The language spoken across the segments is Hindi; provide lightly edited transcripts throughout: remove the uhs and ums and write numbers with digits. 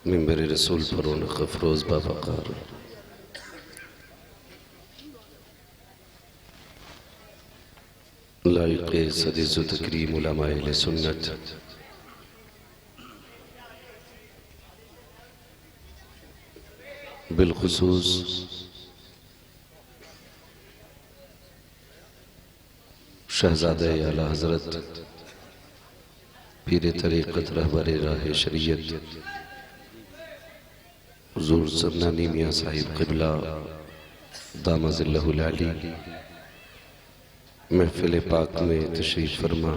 मिंबर रसूल पर रौनक अफरोज बावकार लायक़ सदीज़ व तकरीम उलमाए अहले सुन्नत बिलखुसूस शहज़ादे आला हज़रत पीर तरीक़त रहबर राह शरीयत हुज़ूर सन्नानी मियाँ साहिब क़िबला दामज़िल्लहुल आली महफ़िल पाक में तशरीफ़ फरमा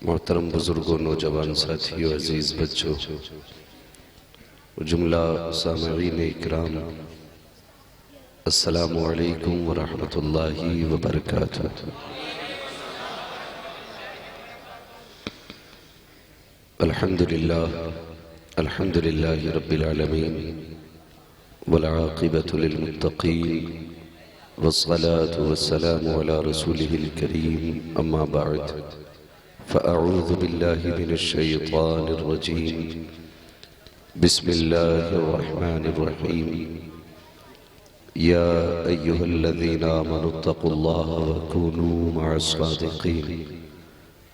मोहतरम बुज़ुर्गों, नौजवान साथियों, अज़ीज़ बच्चों, जुमला सामईन इकराम, अस्सलामु अलैकुम व रहमतुल्लाहि व बरकातुहू। अल्हम्दुलिल्लाहि रब्बिल आलमीन वल आक़िबतु लिल मुत्तक़ीन वस्सलातु वस्सलामु अला रसूलिहिल करीम अम्मा बअद फ़अऊज़ु बिल्लाहि मिनश शैतानिर रजीम बिस्मिल्लाहिर रहमानिर रहीम या अय्युहल्लज़ीना आमनुत्तक़ुल्लाहा व कूनू मअस सादिक़ीन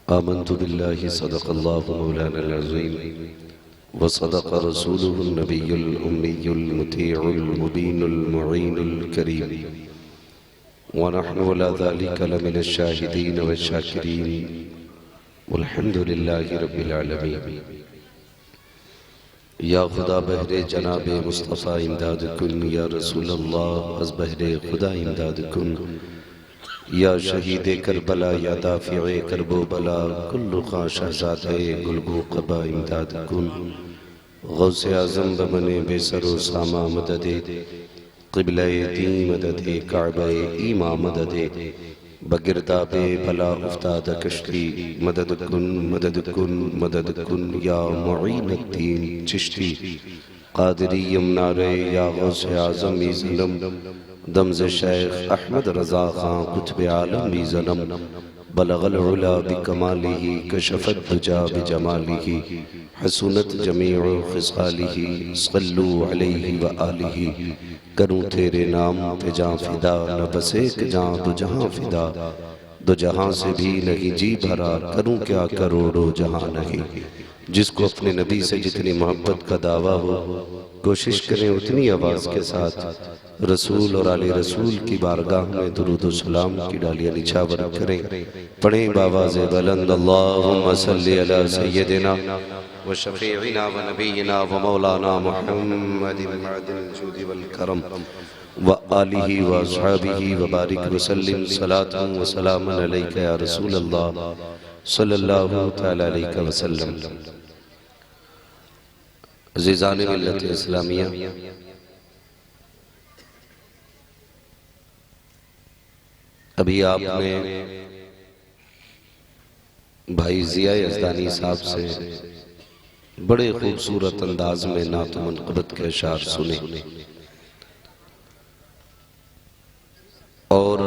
आमन्तु बिल्लाहि सदक़ल्लाहु मौलानल अज़ीम व सदक़ रसूलुहुन नबियुल उम्मियुल मुतीउल मुबीनुल मुईनुल करीम व नहनु अला ज़ालिका लमिनश शाहिदीन व शाकिरीन वल्हम्दुलिल्लाहि रब्बिल आलमीन। या खुदा बहरे जनाब मुस्तफ़ा इमदाद कुन, या रसूल अल्लाह अज़ बहरे खुदा इमदाद कुन, या शहीद करबला, या दाफ़िए करबो बला, कुल्लु खां शहज़ादे गुलगो क़बा इमदाद कुन। गौसे आज़म बमने बेसरो सामा मददे, क़िबले दी मददे, काबे ईमा मददे, बगिरदाबे भला उफ्ताद कश्ती मदद कुन मदद कुन मदद कुन, या मुईनुद्दीन चिश्ती क़ादिरी यमनारे, या गौसे आज़म ई ज़नम दमज़ शेख अहमद रज़ा खां कुतुब आलम ई ज़नम बलगल उला बिकमालिही कशफ़त दुजा बिजमालिही हसूनत जमीउ ख़िसालिही सल्लु अलैहि व आलिही। करूँ तेरे नाम पे जाँ फ़िदा, न बस एक जाँ दो जहाँ फ़िदा, दो जहाँ से भी नहीं जी भरा, करूँ क्या करोड़ों जहाँ नहीं। जिसको अपने नबी से जितनी मोहब्बत का दावा हो, कोशिश करें उतनी आवाज़ के साथ रसूल और आले रसूल की बारगाह में दुरूद व सलाम की डालियाँ निछावर करें। पढ़ें बावाज़ बुलंद अल्लाहुम्मा सल्लि अला सय्यदिना व शफ़ीइना व नबीना व मौलाना मुहम्मदिन मअदिल जूदि वल करम व आलिही व अस्हाबिही व बारिक व सल्लिम सलातन व सलामन अलैका या रसूल अल्लाह सल्लल्लाहु तआला अलैहि व सल्लम। अज़ीज़ान मिल्लत इस्लामिया, अभी आपने भाई ज़िया यज़दानी साहब से बड़े खूबसूरत अंदाज में नात मनक़बत के अशार सुने और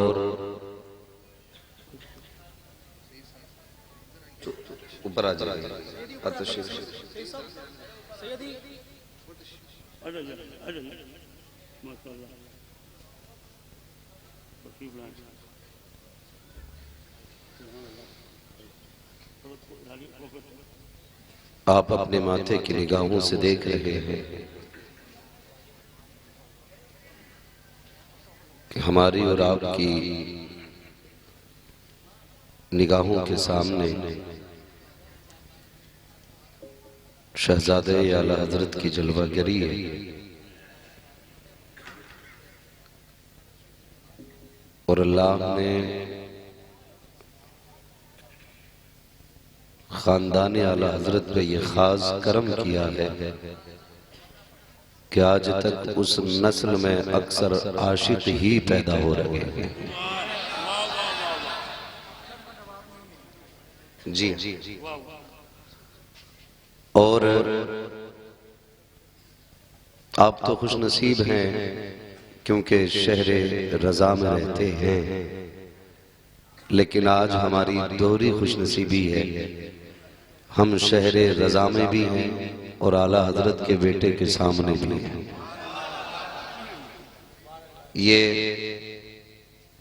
ऊपर आ जाए आप अपने माथे की निगाहों से देख रहे हैं कि हमारी और आपकी निगाहों के सामने शहजादे आला हज़रत की जलवागरी है और अल्लाह ने खानदान आला हज़रत पे ये खास करम किया है कि आज तक उस नस्ल में अक्सर आशिक ही पैदा हो रहे हैं। जी और आप तो खुश नसीब हैं क्योंकि शहरे रज़ा में रहते हैं, लेकिन आज हमारी दोहरी खुशनसीबी है, हम शहरे रज़ा में भी हैं और आला हजरत के बेटे के सामने भी हैं। ये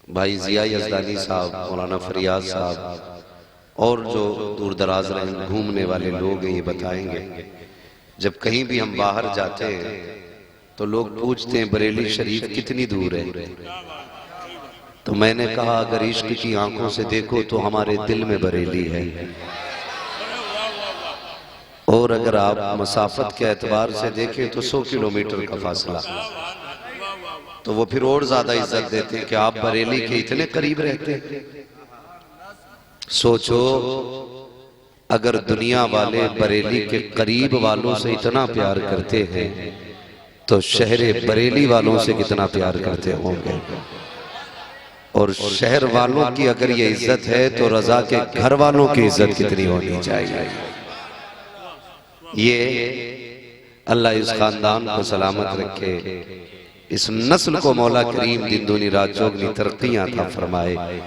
भाई जिया यज़दानी साहब, मौलाना फरियाद साहब और जो दूर दराज रहे घूमने वाले लोग हैं, ये बताएंगे जब कहीं भी हम बाहर जाते हैं तो लोग पूछते हैं बरेली शरीफ कितनी दूर है। तो मैंने कहा अगर इश्क की आंखों से देखो तो हमारे दिल में बरेली है, और अगर आप मसाफत के एतबार से देखें तो 100 किलोमीटर का फासला, तो वो फिर और ज्यादा इज्जत देते हैं कि आप बरेली के इतने करीब रहते हैं। सोचो अगर दुनिया वाले बरेली के करीब वालों से इतना प्यार करते हैं तो शहर बरेली वालों से कितना प्यार करते होंगे। और शहर वालों की अगर ये इज्जत है तो रजा के घर वालों की इज्जत कितनी होनी चाहिए। ये अल्लाह इस खानदान को सलामत रखे, इस नस्ल को मौला करीम दिन दूनी रात चौगनी तरक्कियां अता फरमाए।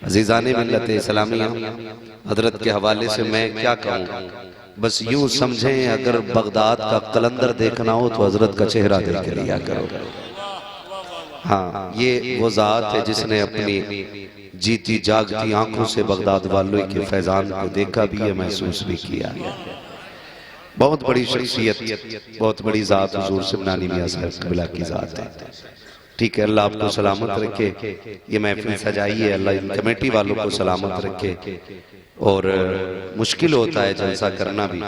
अजीजाने मिल्लत इस्लामिया, हजरत के हवाले से मैं क्या कहूँ, बस यूं समझें अगर बगदाद का कलंदर देखना हो तो हजरत का चेहरा देख लिया करो। हाँ, ये वो जात है जिसने अपनी जीती जागती आंखों से बगदाद वालों के फैजान को देखा भी है, महसूस भी किया। बहुत बड़ी शख्सियत, बहुत बड़ी जात हुजूर सिमनानी मियां साहब क़िबला की जात है। ठीक है, अल्लाह आपको सलामत रखे। ये महफिल सजाई है, अल्लाह इन कमेटी वालों को सलामत रखे। और मुश्किल होता है जलसा करना भी,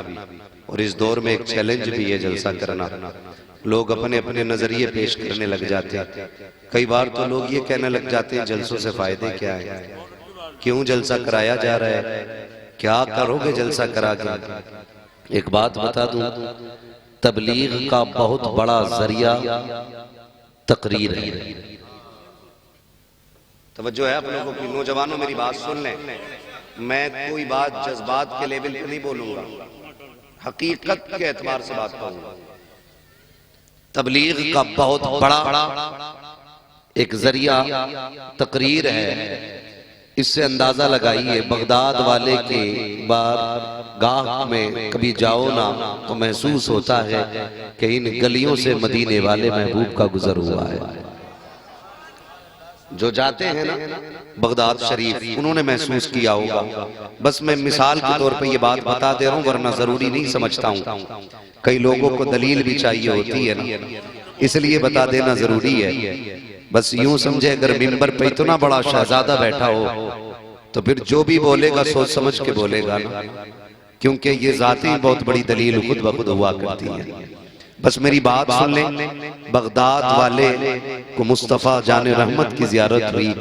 और इस दौर में एक चैलेंज भी है जलसा करना। लोग अपने अपने नजरिए पेश करने लग जाते हैं। कई बार तो लोग ये कहने लग जाते हैं जलसों से फायदे क्या है, क्यों जलसा कराया जा रहा है, क्या करोगे जलसा करा के। एक बात बता दूं, तबलीग का बहुत बड़ा जरिया तकरीर है। तवज्जो है आप लोगों की, नौजवानों मेरी बात सुन लें। मैं कोई बात जज्बात के लेवल पे नहीं बोलूंगा, हकीकत के एतबार से बात करूंगा। तबलीग का बहुत बड़ा एक जरिया तकरीर है। इससे अंदाजा लगाइए, बगदाद वाले के बार गाह में कभी जाओ ना तो महसूस होता है कि इन गलियों से मदीने वाले महबूब का गुजर हुआ है। जो जाते हैं ना बगदाद शरीफ, उन्होंने महसूस किया होगा। बस मैं मिसाल के तौर पे ये बात बता दे रहा हूँ, वरना जरूरी नहीं समझता हूँ। कई लोगों को दलील भी चाहिए होती है ना, इसलिए बता देना जरूरी है। बस यूं समझे अगर मिंबर पे इतना बड़ा शहजादा बैठा हो तो फिर जो भी बोलेगा सोच समझ के बोलेगा ना, क्योंकि ये जाती बहुत बड़ी दलील खुद ब खुद हुआ करती है। बस मेरी बात सुन लें, बगदाद वाले को मुस्तफ़ा जाने रहमत की जियारत हुई।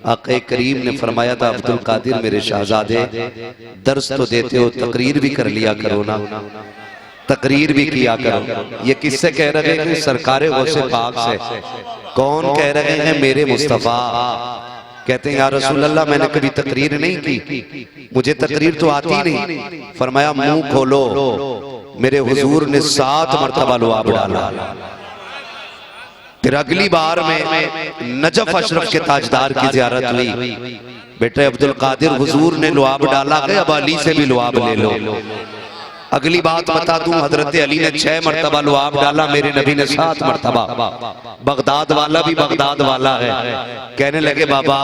आक़ा करीम ने फरमाया था, अब्दुल कादिर मेरे शहजादे, दर्स तो देते हो, तकरीर भी कर लिया करो ना, तकरीर भी किया करो। ये किससे कह रहे हैं? सरकारे गौसे पाक से। कौन कह रहे हैं? मेरे मुस्तफ़ा। कहते हैं या रसूल अल्लाह, मैंने कभी तकरीर नहीं की, मुझे तकरीर तो आती नहीं। फरमाया मुंह खोलो, मेरे हुजूर ने 7 मरतबा लुआब डाला। फिर अगली बार में नजफ अशरफ के ताजदार की जियारत हुई। बेटे अब्दुल कादिर, हुजूर ने लुआब डाला, अब अली से भी लुआब ले लो। अगली बात बता दूं, हजरत अली ने 6 मरतबा लुआब डाला, मेरे नबी ने 7 मरतबा। बगदाद वाला भी बगदाद वाला है। कहने लगे बाबा,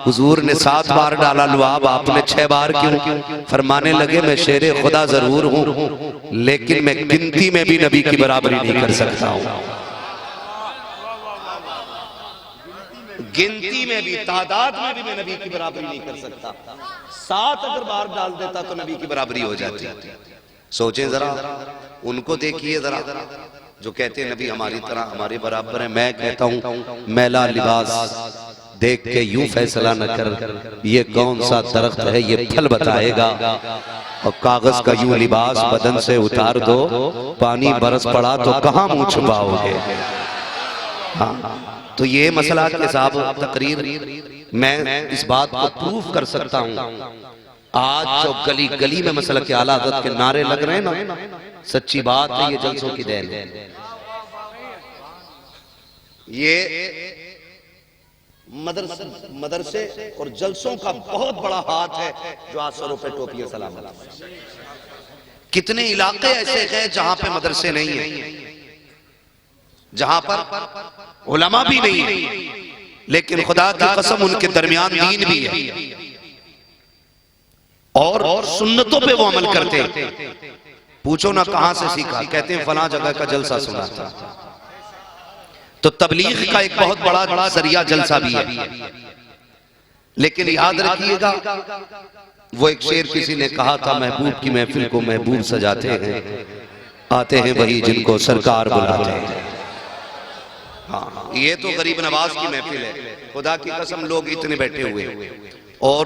हुजूर ने 7 बार डाला लुआब, आपने 6 बार क्यों? फरमाने लगे मैं शेरे खुदा जरूर हूं, लेकिन मैं गिनती में भी नबी की बराबरी नहीं कर सकता हूं। गिनती में भी, तादाद में भी मैं नबी की बराबरी नहीं कर सकता। 7 अगर बार डाल देता तो नबी की बराबरी हो जाती। सोचें जरा, उनको देखिए जरा, जो कहते हैं नबी हमारी तरह हमारे बराबर है। मैं कहता हूं मैला लिबास देख के यूं फैसला न कर, ये कौन सा दरख्त है ये फल बताएगा। और कागज का यूं लिबास बदन से उतार दो, पानी बरस पड़ा तो कहां मुंह छुपाओगे। हाँ, तो ये मसला के साहब तकरीर, मैं इस बात को प्रूफ कर सकता हूं। आज जो गली गली में मसला के आला हज़रत के नारे लग रहे हैं ना, सच्ची बात है, ये जलसों की देन है। ये मदरसे और जलसों का बहुत बड़ा हाथ है जो आज सरों पे टोपियां सलामत। कितने इलाके ऐसे हैं जहां पे मदरसे नहीं है, जहां पर उलमा भी नहीं है, लेकिन खुदा की कसम उनके दरमियान दीन भी है और सुन्नतों पे वो अमल करते हैं। पूछो ना कहां से सीखा, कहते हैं फलां जगह का जलसा सुना था। तो तबलीग का एक बहुत बड़ा जरिया जलसा भी है। लेकिन याद रखिएगा, वो एक शेर किसी ने कहा था, महबूब की महफिल को महबूब सजाते हैं, आते हैं वही जिनको सरकार बुलाते हैं। हाँ, ये तो गरीब नवाज की महफिल है। खुदा की कसम लोग इतने बैठे हुए और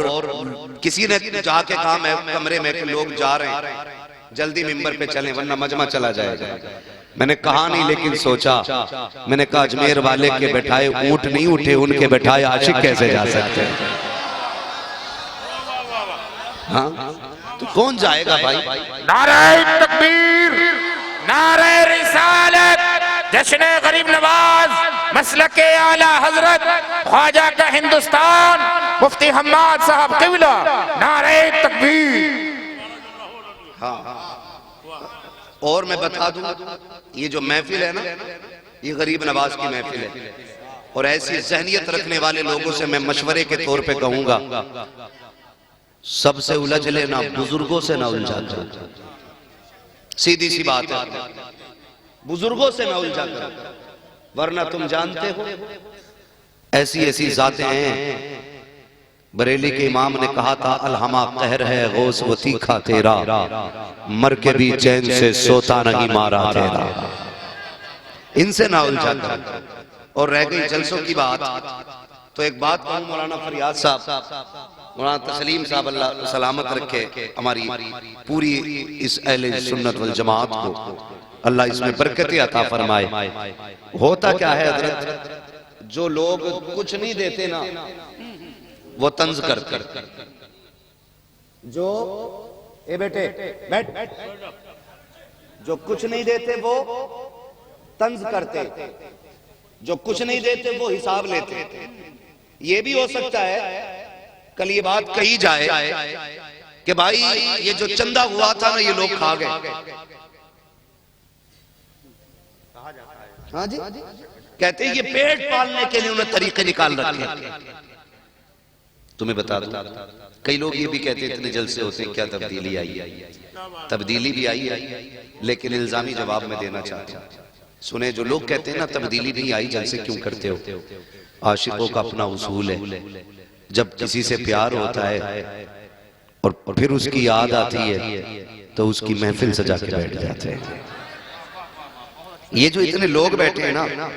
किसी ने जाके कहा कमरे में कि लोग जा रहे हैं, जल्दी मिंबर पे चलें वरना मजमा चला जाएगा। मैंने कहा नहीं, लेकिन सोचा, मैंने कहा अजमेर वाले के बैठाए ऊंट नहीं उठे, उनके बैठाए आशिक कैसे जा सकते हैं? हाँ, तो कौन जाएगा भाई? नारे तकबीर, नारे रिसालत, जश्न गरीब नवाज, मसलक आला हजरत ख्वाजा का हिंदुस्तान, मुफ्ती हम्माद साहब क़िबला, नारे तकबीर। हाँ, और मैं बता दूं, ये जो महफिल है ना, ये गरीब नवाज की महफिल है। और ऐसी जहनियत रखने वाले लोगों से मैं मशवरे के तौर पे कहूंगा, सबसे उलझ लेना, बुजुर्गों से ना उलझा कर। सीधी सी बात है, बुजुर्गों से ना उलझा कर, वरना तुम जानते हो ऐसी ऐसी जातें हैं। बरेली के इमाम ने कहा था, अलहमा कहर है गौस वो तीखा तेरा, मर के भी चैन से सोता नहीं मारा तेरा। इनसे ना उलझा कर। और रह गई जलसों की बात, तो एक बात कहूं, मौलाना फरियाद साहब, मौलाना तस्लीम साहब, अल्लाह सलामत रखे हमारी पूरी इस अहले सुन्नत वल जमात को, अल्लाह इसमें बरकतें अता फरमाए। होता क्या है हजरत, जो लोग कुछ नहीं देते ना वो तंज करते, जो ए बेटे बैठ, जो कुछ नहीं देते वो तंज करते, जो कुछ नहीं देते वो हिसाब लेते। ये भी हो सकता है कल ये बात कही जाए कि भाई ये जो चंदा हुआ था ना, ये लोग खा गए। हाँ जी, कहते हैं ये पेट पालने के लिए उन्हें तरीके निकाल रखे। तुम्हें बता दूं, कई लोग ये भी कहते हैं इतने जलसे होते हैं, क्या तब्दीली आई है? तब्दीली भी आई है, लेकिन इल्जामी जवाब में देना चाहता हूं। सुने, जो लोग कहते हैं ना तब्दीली नहीं आई, जलसे क्यों करते हो? आशिकों का अपना उसूल है, जब किसी से प्यार होता है और फिर उसकी याद आती है तो उसकी महफिल सजा के बैठ जाते हैं। ये जो इतने लोग बैठे हैं ना,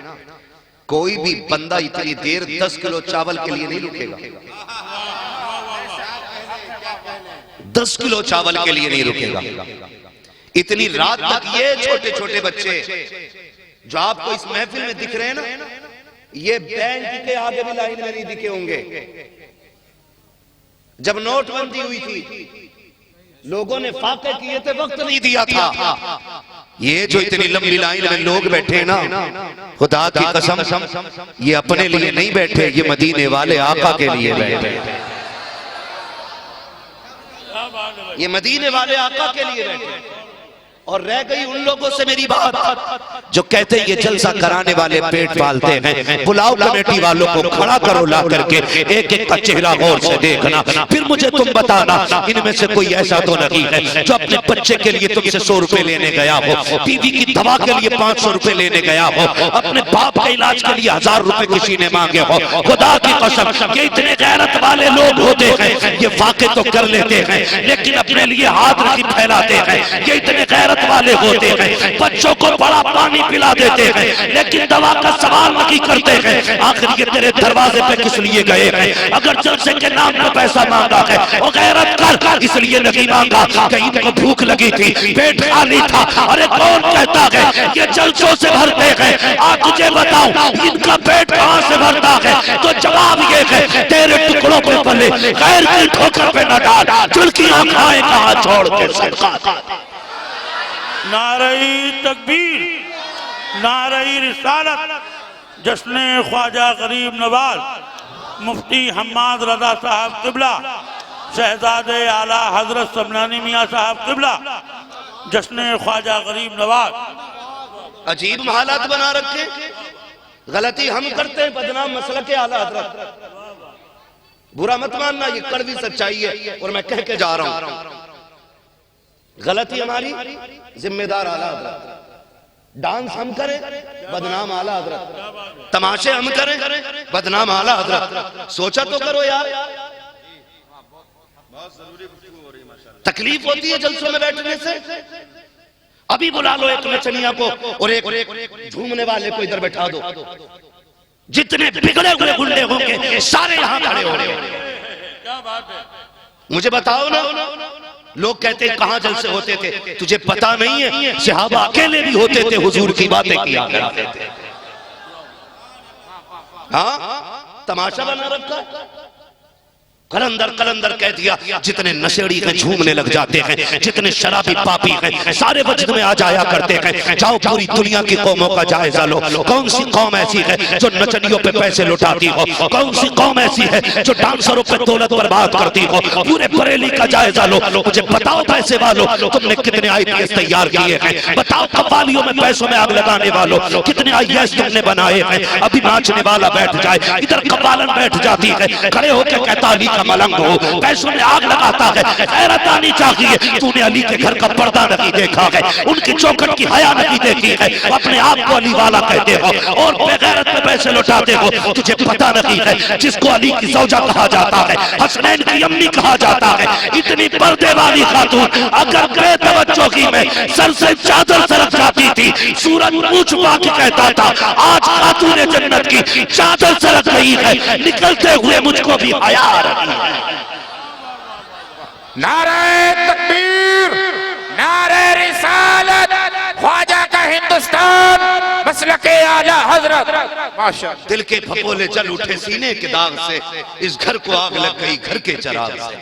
कोई भी बंदा इतनी देर 10 किलो चावल के लिए नहीं रुकेगा, 10 किलो चावल के लिए नहीं रुकेगा। इतनी रात तक ये छोटे छोटे बच्चे जो आपको इस महफिल में दिख रहे हैं ना, ये बैंक के आगे भी लाइन में नहीं दिखे होंगे। जब नोटबंदी हुई थी, लोगों ने फाके किए थे, वक्त नहीं दिया था। ये जो इतनी लंबी लाइन में लोग बैठे ना, खुदा की कसम, ये अपने लिए नहीं बैठे, ये मदीने वाले आका के लिए बैठे। ये मदीने वाले आका के लिए बैठे। और रह गई उन लोगों से मेरी बात जो कहते हैं ये जलसा कराने वाले पेट पालते हैं। बुलाओ कमेटी वालों को, खड़ा करो ला करके, एक एक का चेहरा गौर से देखना, फिर मुझे तुम बताना इनमें से कोई ऐसा तो नहीं है जो अपने बच्चे के लिए तुमसे 100 रुपए लेने गया हो, बीवी की दवा के लिए 500 रुपए लेने गया हो, अपने बाप के इलाज के लिए 1000 रुपए किसी ने मांगे हो। खुदा की कसम, ये इतने गैरत वाले लोग होते हैं, ये वाक़े तो कर लेते हैं लेकिन अपने लिए हाथ नहीं फैलाते हैं। ये इतने गैरत वाले होते हैं, बच्चों को बड़ा पानी पिला देते हैं लेकिन दवा का सवाल नहीं करते हैं। आखिर ये तेरे दरवाजे पे किस लिए गए हैं? अगर जलसे के नाम पे पैसा मांगा है, वो गैरत कर, इसलिए नहीं मांगा कि इनको भूख लगी थी, पेट खाली था। अरे कौन कहता है ये जलसों से भरते हैं? आज तुझे बताऊं इनका पेट कहां से भरता है, तो जवाब ये है तेरे टुकड़ों पे पले गैर की ठोकर पे न डाल, चुल्कियां खाए कहां छोड़ के सदका। नारे तकबीर, नारे रिसालत, जश्न ख्वाजा गरीब नवाज मुफ्ती हम्माद रजा साहब क़िबला, शहजादे आला हजरत सबनानी मियाँ साहब क़िबला, जश्न ख्वाजा गरीब नवाज। अजीब हालात बना रखे, गलती हम करते हैं, बदनाम मसलक आला हजरत। बुरा मत मानना, ये कड़वी सच्चाई है और मैं कह के जा रहा हूं। गलती हमारी, जिम्मेदार आला हजरत। डांस हम करें, बदनाम आला हजरत। तमाशे हम करें, बदनाम आला हजरत। सोचा तो करो यार, तकलीफ होती है जलसों में बैठने से। अभी बुला लो एक नचनिया को और एक झूमने वाले को इधर बैठा दो, जितने बिगड़े हुए गुंडे होंगे सारे यहां खड़े होंगे। मुझे बताओ ना, लोग कहते हैं कहां जलसे होते थे, तुझे पता नहीं है, सहाबा अकेले भी होते थे, हुजूर की बातें किया करते थे। हाँ, तमाशा बना रखा। कलंदर कलंदर कह दिया, जितने नशेड़ी हैं झूमने लग जाते हैं, जितने शराबी पापी हैं सारे मस्जिद में आ जाया करते हैं। जाओ पूरी दुनिया की कौमों का जायजा लो, कौन सी कौम ऐसी है जो नचनियों पे पैसे लुटाती हो, कौन सी कौम ऐसी है जो डांसरों पे दौलत बर्बाद करती हो। पूरे बरेली का जायजा लो, मुझे बताओ पैसे वालों, तुमने कितने IPS तैयार किए हैं? बताओ कव्वालियों में पैसों में आग लगाने वालों, कितने IAS तुमने बनाए हैं? अभी नाचने वाला बैठ जाए, इधर कव्वालन बैठ जाती है, खड़े होकर कहता अली का मलंग हो, पैसों में आग लगाता है। गैरत आनी चाहिए, तूने अली के घर का पर्दा नहीं देखा है, उनकी चौखट की हया नहीं देखी है, अपने आप को अली वाला कहते हो और बेगैरत में पैसे लुटाते हो। तुझे पता नहीं है, जिसको अली की सौजा कहा जाता है, हसनैन की अम्मी कहा जाता है, इतनी पर्दे वाली खातून अगर बेतवज्जोगी में सर से चादर सरक जाती थी, सूरज मुंह छुपा के कहता था आज खातून जन्नत की चादर सरक रही है, निकलते हुए मुझको भी हया आ रही है। नारे तकबीर, नारे रिसालत, ख्वाजा का हिंदुस्तान, मसलके आला हजरत। माशाअल्लाह। दिल के फपोले जल उठे सीने के दाग से, इस घर को आग लग गई घर के चराग से।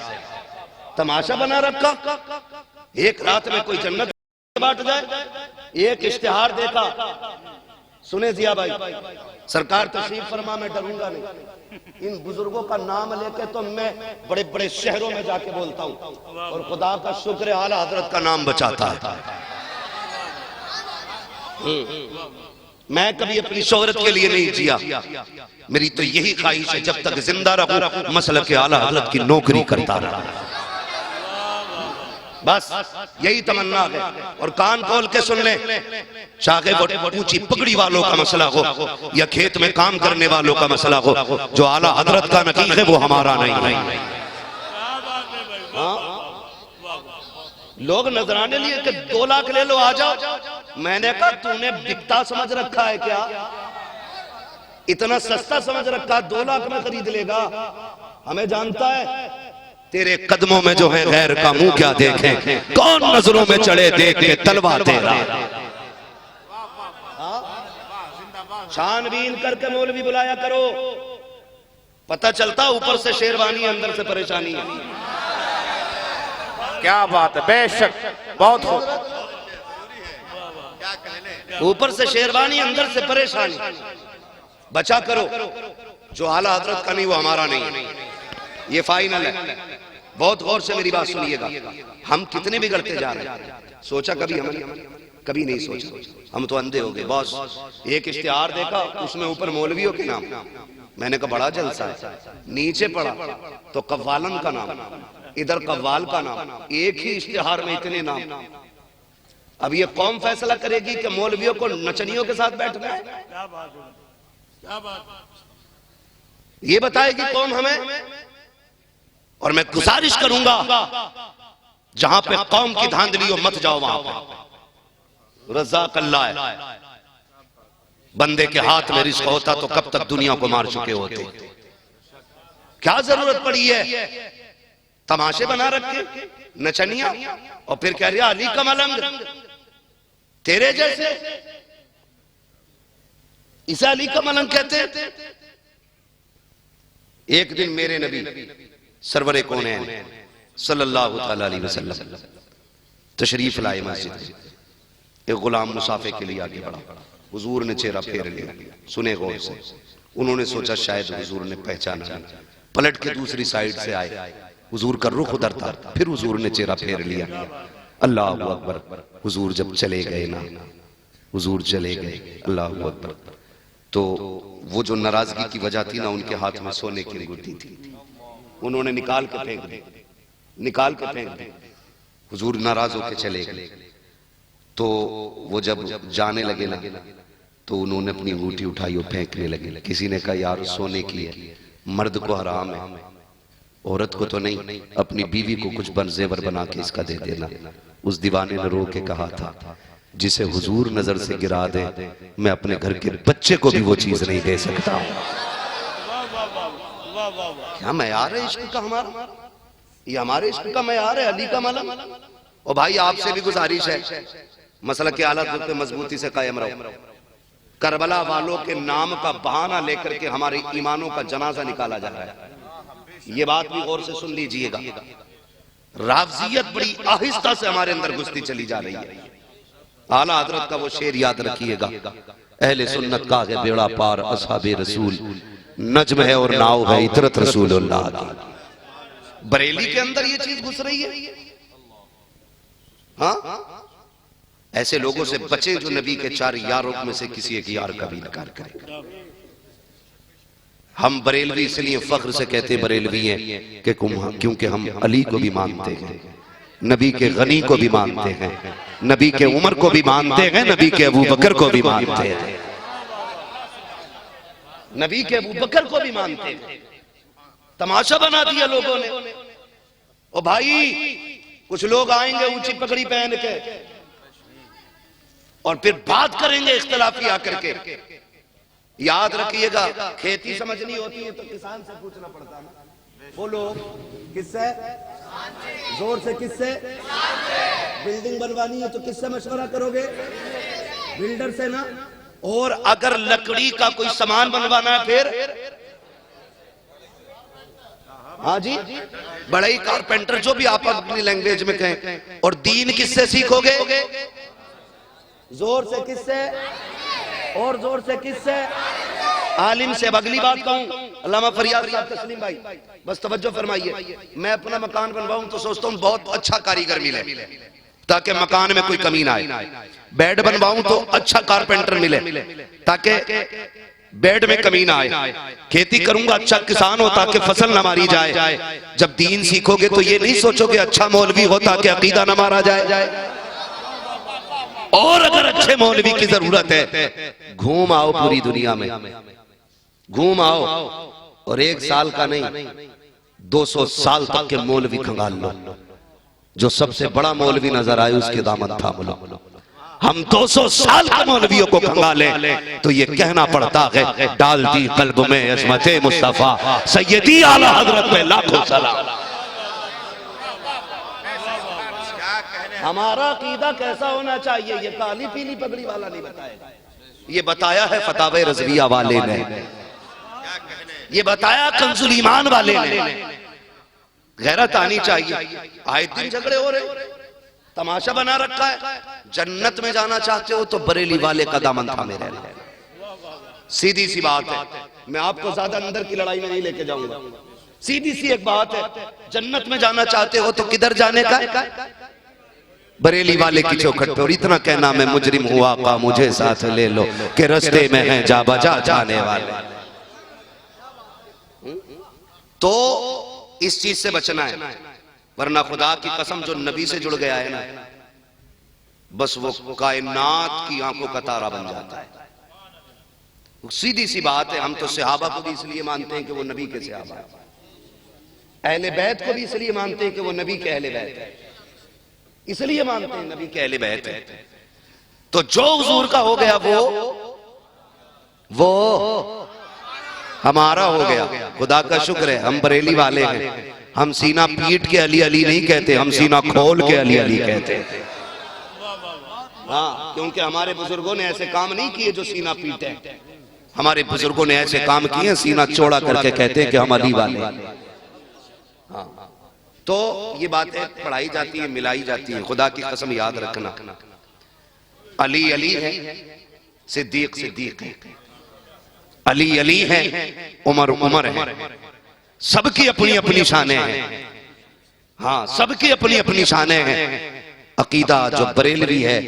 तमाशा बना रखा, एक रात में कोई जन्नत बांट जाए। एक इश्तिहार देखा, सुने जिया भाई, सरकार तशरीफ फरमा, मैं डरूंगा नहीं। इन बुजुर्गों का नाम लेके तो मैं बड़े बड़े शहरों में जाके बोलता हूँ और खुदा का शुक्र है आला हजरत का नाम बचाता है। मैं कभी अपनी शोहरत के लिए नहीं जिया, मेरी तो यही ख्वाहिश है जब तक जिंदा रहूं मसलक आला हजरत की नौकरी करता रहा, बस यही तमन्ना है। और कान खोल के सुन ले, चाहे वो ऊंची पगड़ी वालों का मसला हो या खेत में काम करने वालों का मसला हो, जो आला हजरत का नहीं है वो हमारा नहीं है। हाँ? लोग नजराने लिए कि 2 लाख ले लो आ जाओ, मैंने कहा तूने बिकता समझ रखा है क्या? इतना सस्ता समझ रखा, 2 लाख में खरीद लेगा? हमें जानता है तेरे कदमों में जो है गैर का मुंह क्या देखें, कौन नजरों में चढ़े देख के तलवा तेरा। छानबीन करके मौलवी बुलाया करो, पता चलता ऊपर से शेरवानी अंदर से परेशानी है। क्या बात है, बेशक, बहुत खूब। ऊपर से शेरवानी अंदर से परेशानी, बचा करो। जो आला हजरत का नहीं वो हमारा नहीं, ये फाइनल है। बहुत गौर से मेरी बात सुनिएगा, हम कितने बिगड़ते जा रहे हैं। सोचा कभी हम? कभी नहीं सोचा, हम तो अंधे हो गए। बॉस एक इश्तिहार देखा, उसमें ऊपर मौलवियों के नाम, मैंने कहा बड़ा जलसा है। नीचे पढ़ा तो कव्वालन का नाम, इधर कव्वाल का नाम, एक ही इश्तिहार में इतने नाम। अब ये कौम फैसला करेगी कि मौलवियों को नचनियों के साथ बैठना है, ये बताएगी कौम हमें। और मैं गुजारिश करूंगा जहां पे कौम की धांधली हो मत जाओ वहां पे। रज़ाक अल्लाह है, बंदे के हाथ में रिस्क होता तो कब तक दुनिया को मार चुके होते। क्या जरूरत पड़ी है तमाशे बना रखे, नचनिया, और फिर कह रहा अली का मलंग तेरे जैसे, इसे अली का मलंग कहते हैं। एक दिन मेरे नबी सरवरे कौनैन सल्लल्लाहु अलैहि वसल्लम तशरीफ लाए मस्जिद। एक गुलाम मुसाफे के लिए आगे बढ़ा, हुजूर ने चेहरा फेर लिया। सुने गौर से, उन्होंने सोचा शायद हुजूर ने पहचाना नहीं, पलट के दूसरी साइड से आए, हुजूर का रुख उधर था, फिर हुजूर ने चेहरा फेर लिया। अल्लाहु अकबर, हुजूर जब चले गए ना, हुजूर चले गए, अल्लाह अकबर, तो वो जो नाराजगी की वजह थी ना, उनके हाथ में सोने की अंगूठी थी, उन्होंने निकाल के फेंक दी, निकाल के फेंक दी। हुजूर नाराज होकर चले गए। तो वो जब जाने लगे ना, तो उन्होंने अपनी अंगूठी उठाई और फेंकने लगे। किसी ने कहा यार सोने की है, मर्द को हराम है, औरत को तो नहीं, अपनी बीवी को कुछ जेवर बना के इसका दे देना। उस दीवाने ने रो के कहा था जिसे हुजूर नजर से गिरा दे, मैं अपने घर के बच्चे को भी वो चीज नहीं दे सकता हूं। क्या मयार है इश्क का हमारा, ये हमारे इश्क का मयार है, अली का मलम। और भाई आपसे भी गुजारिश है, मसला के आला पे मजबूती से कायम रहो। करबला वालों के नाम का बहाना लेकर के हमारे ईमानों का जनाजा निकाला जा रहा है, ये बात भी गौर से सुन लीजिएगा। राफजियत बड़ी आहिस्ता से हमारे अंदर घुसती चली जा रही है। आला हजरत का वो शेर याद रखिएगा, अहले सुन्नत का है बेड़ा पार, असहाबे रसूल नज्म है और नाव है इतरत रसूलुल्लाह की। बरेली के अंदर ये चीज घुस रही है। हाँ, ऐसे लोगों से बचे जो नबी के 4 यारों में से किसी एक यार का भी इनकार करेगा। हम बरेलवी इसलिए फख्र से कहते बरेलवी हैं कि क्योंकि हम अली को भी मानते हैं, नबी के गनी को भी मानते हैं, नबी के उमर को भी मानते हैं, नबी के अबू बकर को भी मानते हैं, नबी के अबू बकर को भी मानते हैं। तमाशा बना दिया लोगों ने। ओ भाई, कुछ लोग आएंगे ऊंची पगड़ी पहन के और फिर बात करेंगे इख्तिलाफी आकर के। याद रखिएगा, खेती समझनी होती है तो किसान से पूछना पड़ता है। बोलो किससे? जोर से किससे? बिल्डिंग बनवानी है तो किससे मशवरा करोगे? बिल्डर से ना। और अगर लकड़ी का कोई सामान बनवाना है फिर हाँ जी, बड़े ही कारपेंटर, जो भी आप अपनी लैंग्वेज में कहें। और दीन किससे सीखोगे? जोर से किससे? और जोर से किससे? आलिम से। अब अगली बात कहूं, अल्लामा फरियाद साहब, तस्लीम भाई बस तवज्जो फरमाइए। मैं अपना मकान बनवाऊं तो सोचता हूं बहुत अच्छा कारीगर मिले ताकि मकान में कोई कमी ना आए। बेड बनवाऊं तो अच्छा कारपेंटर मिले ताकि बेड में कमी ना आए। खेती करूंगा अच्छा किसान हो ताकि फसल ना मारी जाए। जब दीन सीखोगे तो ये नहीं सोचोगे अच्छा मौलवी हो ताकि अकीदा ना मारा जाए। और अगर अच्छे मौलवी की जरूरत है, घूम आओ पूरी दुनिया में, घूम आओ और 1 साल का नहीं 200 साल तक के मौलवी खंगाल लो। जो सबसे बड़ा मौलवी नजर आए उसके दामन थाम लो। हम 200 साल के मौलवियों को खंगाले तो ये कहना पड़ता है डाल दी कल्ब में अज़मते मुस्तफा सैयदी आला हजरत पे लाखों सलाम। हमारा अकीदा कैसा होना चाहिए ये काली पीली पगड़ी वाला नहीं बताएगा, ये बताया है फतावे रज़विया वाले ने, ये बताया कंजुल ईमान वाले ने। गैरत आनी चाहिए। आए दिन झगड़े हो रहे, तमाशा बना रखा है। जन्नत में जाना चाहते हो तो बरेली वाले का दामन थामे रहना। सीधी सी बात है, मैं आपको ज्यादा अंदर की लड़ाई में नहीं लेके जाऊंगा। सीधी सी एक बात है, जन्नत में जाना चाहते हो तो किधर जाने का? बरेली वाले की चौखट पे। और इतना कहना मैं मुजरिम हुआ का मुझे साथ ले लो कि रास्ते में है जा बजा जाने वाले। तो इस चीज से बचना है, वरना खुदा की कसम जो नबी से जुड़ गया है ना, बस वो कायनात की आंखों का तारा बन जाता है। सीधी सी बात है। हम तो सहाबा को भी इसलिए मानते हैं कि वो नबी के सहाबा, अहले बैत को भी इसलिए मानते हैं कि वो नबी के अहले बैत है, इसलिए मानते हैं नबी के अहले बैत है। तो जो हुजूर का हो गया वो हमारा हो गया। खुदा का शुक्र है हम बरेली वाले हैं। हम सीना पीट के अली अली नहीं कहते, हम सीना खोल के अली अली कहते हैं। हाँ, क्योंकि हमारे बुजुर्गों ने ऐसे काम नहीं किए जो सीना पीटे। हमारे बुजुर्गों ने ऐसे काम किए सीना चौड़ा करके कहते हैं कि हम अली वाले। हाँ, तो ये बातें पढ़ाई जाती है, मिलाई जाती है। खुदा की कसम याद रखना, अली अली है, सिद्दीक सिद्दीक है, अली अली है, उमर उमर है। सबकी अपनी अपनी शानें हैं। हाँ, सबकी अपनी अपनी शानें हैं। अकीदा जो बरेलवी है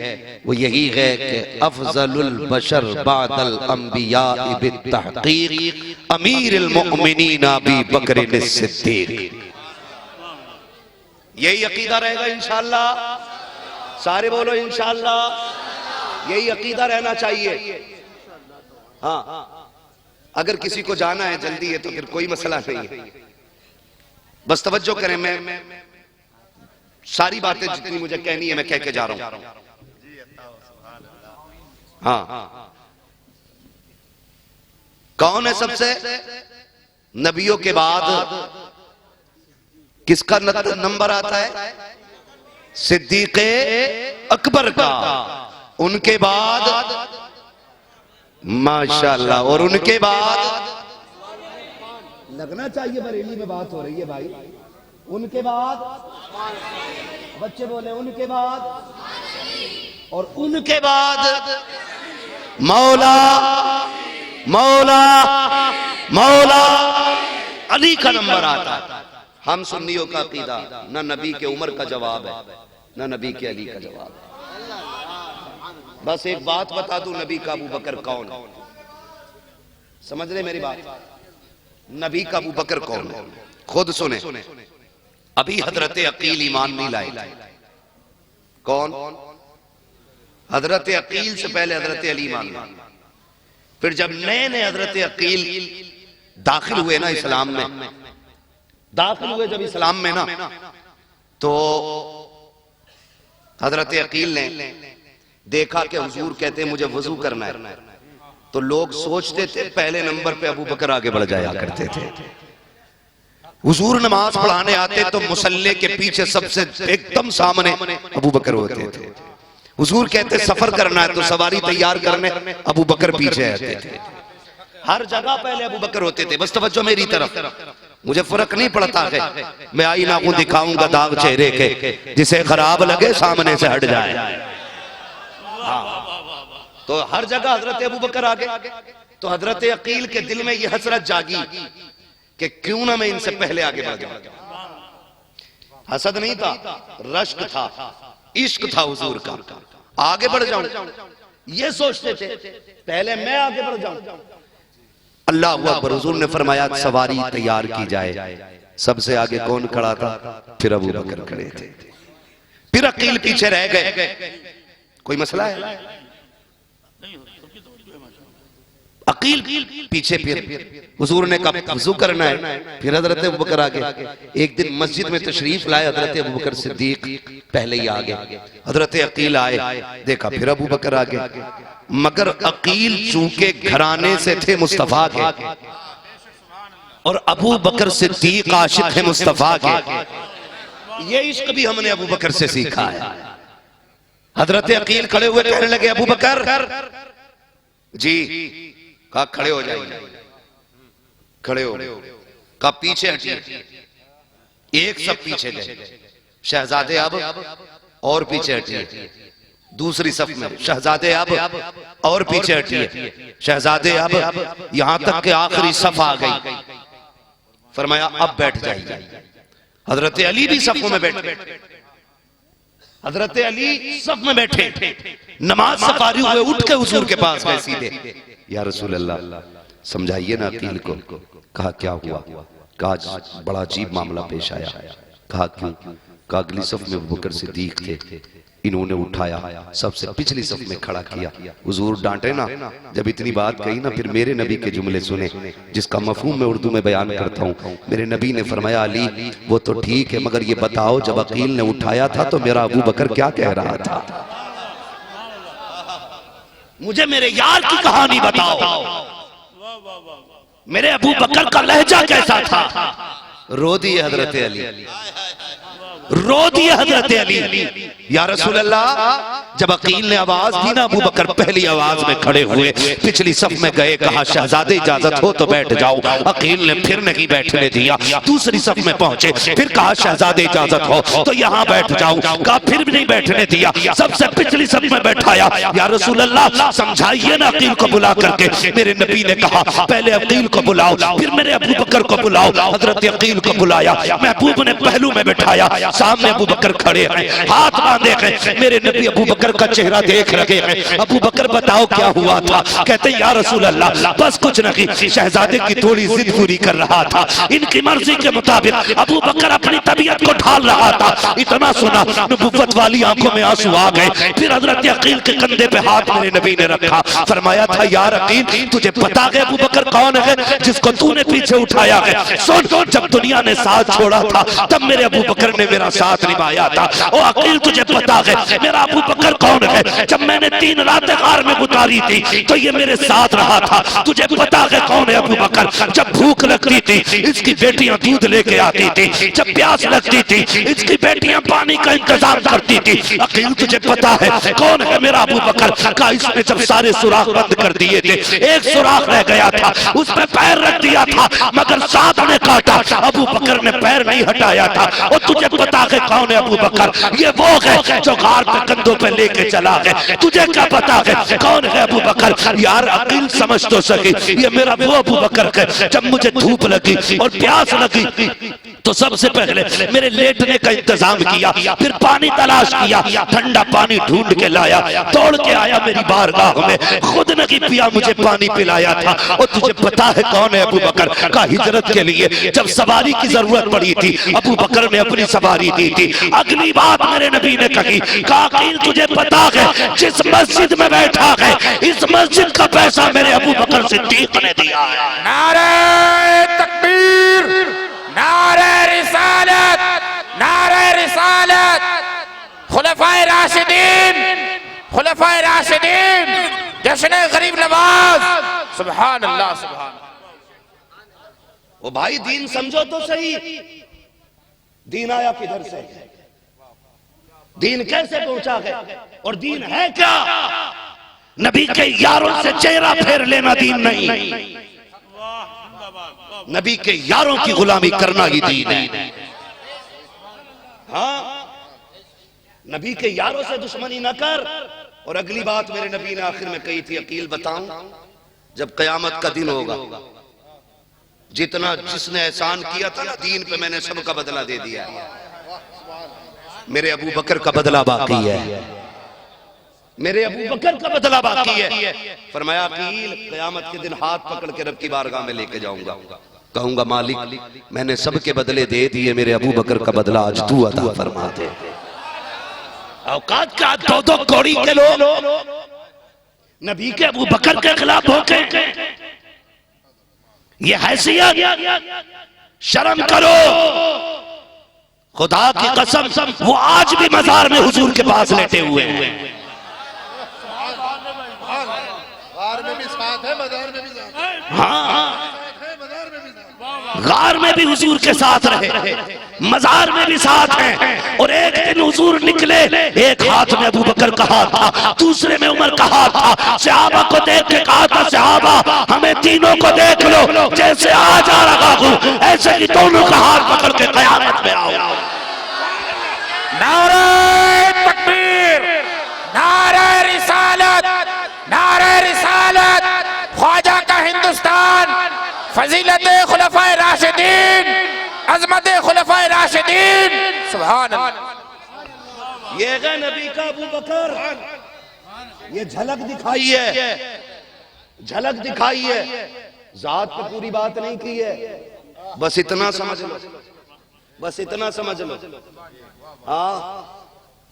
वो यही है कि अफजलुल बशर बादल अंबिया बित्तहकीक अमीरुल मुमिनीन अबी बकर सिद्दीक। यही अकीदा रहेगा इंशाअल्लाह। सारे बोलो इंशाअल्लाह। यही अकीदा रहना चाहिए। हाँ, अगर किसी को जाना है जल्दी है तो फिर कोई मसला नहीं है, बस तवज्जो करें। मैं सारी बातें जितनी मुझे कहनी है मैं कह के जा रहा हूं। हाँ, कौन है सबसे नबियों के बाद किसका नंबर आता है? सिद्दीक़ अकबर का, उनके बाद माशाअल्लाह, और उनके बाद लगना चाहिए बरेली में बात हो रही है भाई, उनके बाद बच्चे बोले उनके बाद, और उनके बाद मौला मौला मौला अली का नंबर आता है। हम सुन्नियों का अकीदा ना नबी के उमर का जवाब है ना नबी के अली का जवाब है। बस एक बात बता दूं, नबी का अबू बकर कौन है? समझ रहे मेरी बात? नबी का अबू बकर कौन है? खुद सुने। अभी हजरत अकील ईमान नहीं लाए। कौन? हजरत अकील से पहले हजरत अली ईमान लाए। फिर जब नए नए हजरत अकील दाखिल हुए ना इस्लाम में, दाखिल हुए जब इस्लाम में ना, तो हजरत अकील ने देखा कि हुजूर कहते हैं मुझे वजू करना है, तो लोग सोचते थे पहले नंबर पे अबू बकर आगे बढ़ जाया करते थे। हुजूर नमाज पढ़ाने आते तो मुसल्ले के पीछे सबसे एकदम सामने अबू बकर होते थे। हुजूर कहते सफर करना है तो सवारी तैयार करने अबू बकर पीछे आते थे। हर जगह पहले अबू बकर होते थे। बस तवज्जो मेरी तरफ, मुझे फर्क नहीं पड़ता है, मैं आईना को दिखाऊंगा दाग चेहरे के, जिसे खराब लगे सामने से हट जाए। तो हर जगह हजरत अबू बकर आगे। तो हजरत अकील के दिल में यह हसरत जागी कि क्यों ना मैं इनसे पहले आगे बढ़ जाऊं। हसद नहीं था, रश्क था, इश्क था हुजूर का, आगे बढ़ जाऊं ये सोचते थे, पहले मैं आगे बढ़ जाऊं। अल्लाह अकबर। हुजूर ने फरमाया सवारी तैयार की जाए। सबसे आगे कौन खड़ा था? फिर अबू बकर खड़े थे, फिर अकील पीछे रह गए। कोई मसला है? अकील पीछे, फिर हुजूर ने कहा वज़ू करना है, फिर हजरत अबू बकर आगे। एक दिन मस्जिद में तशरीफ लाए हजरत अबू बकर सिद्दीक पहले ही आगे, हजरत अकील आए, देखा फिर अबू बकर आगे। मगर अकील चूंकि घराने से थे मुस्तफा के, और अबू बकर सिद्दीक आशिक है मुस्तफा के, ये इश्क भी हमने अबू बकर से सीखा है। हजरत अकील खड़े हुए कहने लगे अबू बकर जी, कहा खड़े हो जाइए। खड़े हो, कहा पीछे हटिए। एक सब पीछे गए, शहजादे अब और पीछे हटिए। दूसरी सफ में शहजादे अब और पीछे हटिए, शहजादे अब, यहां तक कि आखिरी सफ आ गई। फरमाया अब बैठ जाइए। हजरत अली भी सफों में बैठे, हजरत अली सफ में बैठे, नमाज से फारिग हुए उठ के हुजूर के पास गए सीधे। या रसूल अल्लाह समझाइए ना अकील को। कहा क्या हुआ? कहा बड़ा अजीब मामला पेश आया। कहा क्यों? कहा अगली सफ में अबू बकर सिद्दीक थे, इन्होंने उठाया, सबसे पिछली सफ में खड़ा किया। हुजूर डांटे ना, जब इतनी बात कही ना, फिर मेरे नबी के जुमले सुने जिसका मफहूम मैं उर्दू में बयान करता हूँ। मेरे नबी ने फरमाया अली वो तो ठीक है, मगर ये बताओ जब अकील ने उठाया था तो मेरा अबू बकर क्या कह रहा था? मुझे मेरे यार की कहानी बताओ, मेरे अबू बकर का लहजा कैसा था? रो दिए हजरत अली, रो दिए हजरत अली। या रसूल अल्लाह जब अकील ने आवाज दी ना, अबू बकर पहली आवाज में खड़े हुए, पिछली सफ में गए, कहा शहजादे इजाजत हो तो बैठ जाओ। अकील ने फिर नहीं बैठने दिया। दूसरी सफ में पहुंचे, फिर कहा शहजादे इजाजत हो तो यहाँ बैठ जाओ। कहा फिर भी नहीं बैठने दिया, सबसे पिछली सफ में बैठाया। या रसूल अल्लाह समझाइए ना अकील को बुला करके। मेरे नबी ने कहा पहले अकील को बुलाओ, फिर मेरे अबू बकर को बुलाओ। हजरत अकील को बुलाया, महबूब ने पहलू में बैठाया, सामने अबू बकर खड़े हैं, हाथ बांधे हैं, मेरे नबी अबू बकर का चेहरा देख रहे हैं। अबू बकर बताओ क्या हुआ था? कहते या रसूल अल्लाह बस कुछ नहीं, शहजादे की थोड़ी जिद पूरी कर रहा था, इनकी मर्जी के मुताबिक अबू बकर अपनी तबीयत को ढाल रहा था। इतना सुना नबुव्वत वाली आंखों में आंसू आ गए। फिर हजरत अकील के कंधे पे हाथ मेरे नबी ने रखा, फरमाया था यार अकील तुझे पता है अबू बकर कौन है जिसको तूने पीछे उठाया है? सुन, जब दुनिया ने साथ छोड़ा था तब मेरे अबू बकर ने मेरा साथ निभाया था। ओ अकील तुझे पता है मेरा अबू बकर कौन है? जब मैंने 3 रातें गार में गुजारी थी तो ये मेरे साथ रहा था। तुझे पता है कौन है अबू बकर? जब भूख लगती थी इसकी बेटियां दूध लेके आती थी, जब प्यास लगती थी इसकी बेटियां पानी का इंतजाम करती थी। अकील तुझे पता है कौन है मेरा अबू बकर? का इसने जब सारे सुराख बंद कर दिए थे, एक सुराख रह गया था, उस पे पैर रख दिया था, मगर सांप ने काटा, अबू बकर ने पैर नहीं हटाया था। और तुझे पता है कौन है अबू बकर? ये वो है जो गार पे कंधों पे लेके चला है। तुझे क्या पता है कौन है अबू बकर? यार अकील समझ तो सके ये मेरा वो अबू बकर है। जब मुझे धूप लगी और प्यास लगी तो सबसे पहले मेरे लेटने का इंतजाम किया, फिर पानी तलाश किया, ठंडा पानी ढूंढ के लाया, तोड़ के आया मेरी बारगाह में, खुद नहीं पिया मुझे पानी पिलाया था। और तुझे पता है कौन है अबू बकर? का हिजरत के लिए जब सवारी की जरूरत पड़ी थी अबू बकर ने अपनी सवारी दी थी। अगली बात मेरे नबी ने कही, काकील तुझे पता है जिस मस्जिद में बैठा है इस मस्जिद का पैसा मेरे अबू बकर सिद्दीक ने दिया है। नारे तकबीर, नारे रिसालत, नारे रिसालत, खुलफाए राशिदीन, खुलफाए राशिदीन, जश्न गरीब नवाज, सुभान अल्लाह सुभान। ओ भाई दीन समझो तो सही, दीन आया किधर से, दीन कैसे पहुंचा है और दीन है क्या? नबी के यारों से चेहरा फेर लेना दीन नहीं, नबी के यारों की गुलामी करना ही दीन है। हाँ, नबी के यारों से दुश्मनी न कर। और अगली बात मेरे नबी ने आखिर में कही थी, अकील बताऊं जब कयामत का दिन होगा जितना जिसने एहसान किया था ना दीन पे मैंने सबका बदला दे दिया है, मेरे अबू बकर का बदला बाकी है, मेरे अबू बकर का बदला बाकी है। फरमाया अकील कयामत के दिन हाथ पकड़ के रब की बारगाह में लेके जाऊंगा, कहूंगा मालिक मैंने सबके बदले दे दिए, मेरे अबू बकर का बदला आज तू अता फरमा दे। औकात का 2-2 कौड़ी के लोग नबी के अबू बकर के खिलाफ होके, ये हैसियत शर्म करो। खुदा की कसम वो आज भी मजार में हुजूर के पास लेटे हुए हैं। हाँ, गार में भी हुजूर के साथ रहे, मजार में भी साथ हैं। और एक दिन हुजूर निकले, एक हाथ में अबू बकर का हाथ था, दूसरे में उमर का हाथ था। सहाबा को देख के कहा था, सहाबा हमें तीनों को देख लो, जैसे आज आ रहा हूं ऐसे ही दोनों का हाथ पकड़ के कयामत में आओ। नारे तकबीर, नारे रिसालत, नारे रिसालत, ख्वाजा का हिंदुस्तान, फजीलत खुलफाए राशिदीन, अजमत खुलफाए राशिदीन, सुभान अल्लाह। ये है नबी का अबू बकर, ये झलक दिखाई है, झलक दिखाई है, जात पे पूरी बात नहीं की है, बस इतना समझ लो, बस इतना समझ लो। हाँ,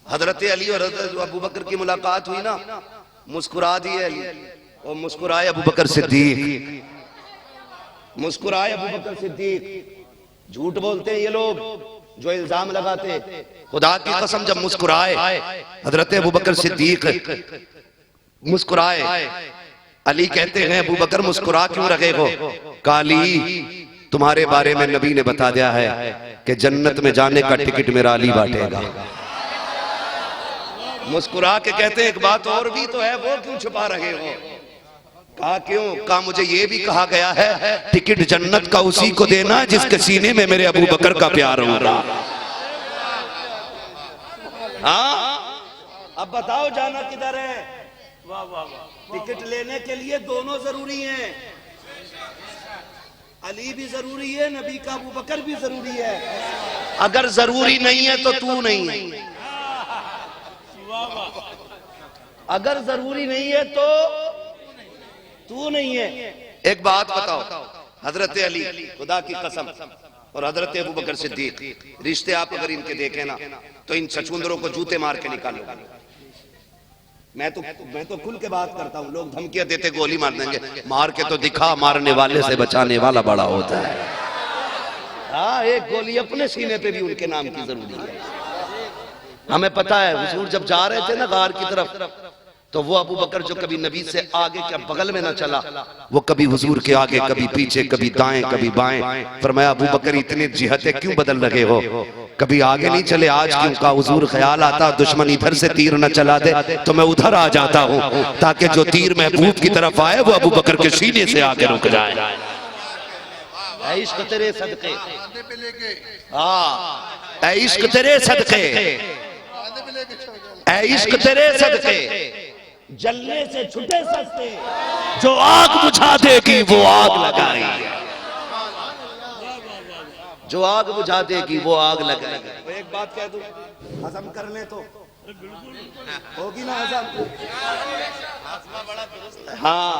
हजरत अली और हजरत अबू बकर की मुलाकात हुई ना, मुस्कुरा दिए अली और मुस्कुराए अबू बकर सिद्दीक, मुस्कुराए अबू बकर सिद्दीक। झूठ बोलते हैं ये लोग जो इल्जाम लगाते, खुदा की कसम जब मुस्कुराए हजरत अबू बकर सिद्दीक मुस्कुराए, अली कहते हैं अबू बकर मुस्कुरा क्यों रहे हो? काली तुम्हारे बारे में नबी ने बता दिया है कि जन्नत में जाने का टिकट मेरा अली बांटेगा। मुस्कुरा के कहते हैं एक बात और भी तो है, वो क्यों छुपा रहे हो? कहा क्यों? कहा मुझे ये भी कहा गया है टिकट जन्नत का उसी को देना जिसके सीने में मेरे अबू बकर का प्यार होगा। हाँ, अब बताओ जाना किधर है? टिकट लेने के लिए दोनों जरूरी हैं, अली भी जरूरी है, नबी का अबू बकर भी जरूरी है। अगर जरूरी नहीं है तो तू नहीं है, अगर जरूरी नहीं है तो तू नहीं है। एक बात बताओ, हजरत अली खुदा की कसम और हजरत अबू बकर सिद्दीक, रिश्ते आप अगर इनके देखें ना तो इन छछूंदरों को जूते मार के निकालो। मैं तो खुल के बात करता हूँ, लोग धमकियां देते गोली मार देंगे, मार के तो दिखा, मारने वाले से बचाने वाला बड़ा होता है। हाँ, एक गोली अपने सीने पे भी उनके नाम की जरूरी है। हमें पता है हुजूर जब जा रहे थे ना गार की तरफ, तो वो अबू बकर जो कभी नबी से आगे क्या बगल में ना चला, वो कभी हुजूर के आगे, कभी पीछे, कभी दाएं, कभी बाएं। फरमाया अबू बकर इतने जिहतें क्यों बदल रहे हो, कभी आगे नहीं चले आज क्यों? का हुजूर ख्याल आता दुश्मन इधर से तीर न चला दे तो मैं उधर आ जाता हूँ, ताकि जो तीर महबूब की तरफ आए वो अबू बकर के सीने से आगे रुक जाए। इश्क तेरे सदके, हाँ इश्क तेरे सदके, इश्क तेरे सदके, जलने से छुटे सस्ते, जो आग बुझा देगी वो आग लगाई, जो आग बुझा देगी वो आग लगाएगी। एक बात कह दूं, हजम कर ले तो होगी ना हजम। हाँ,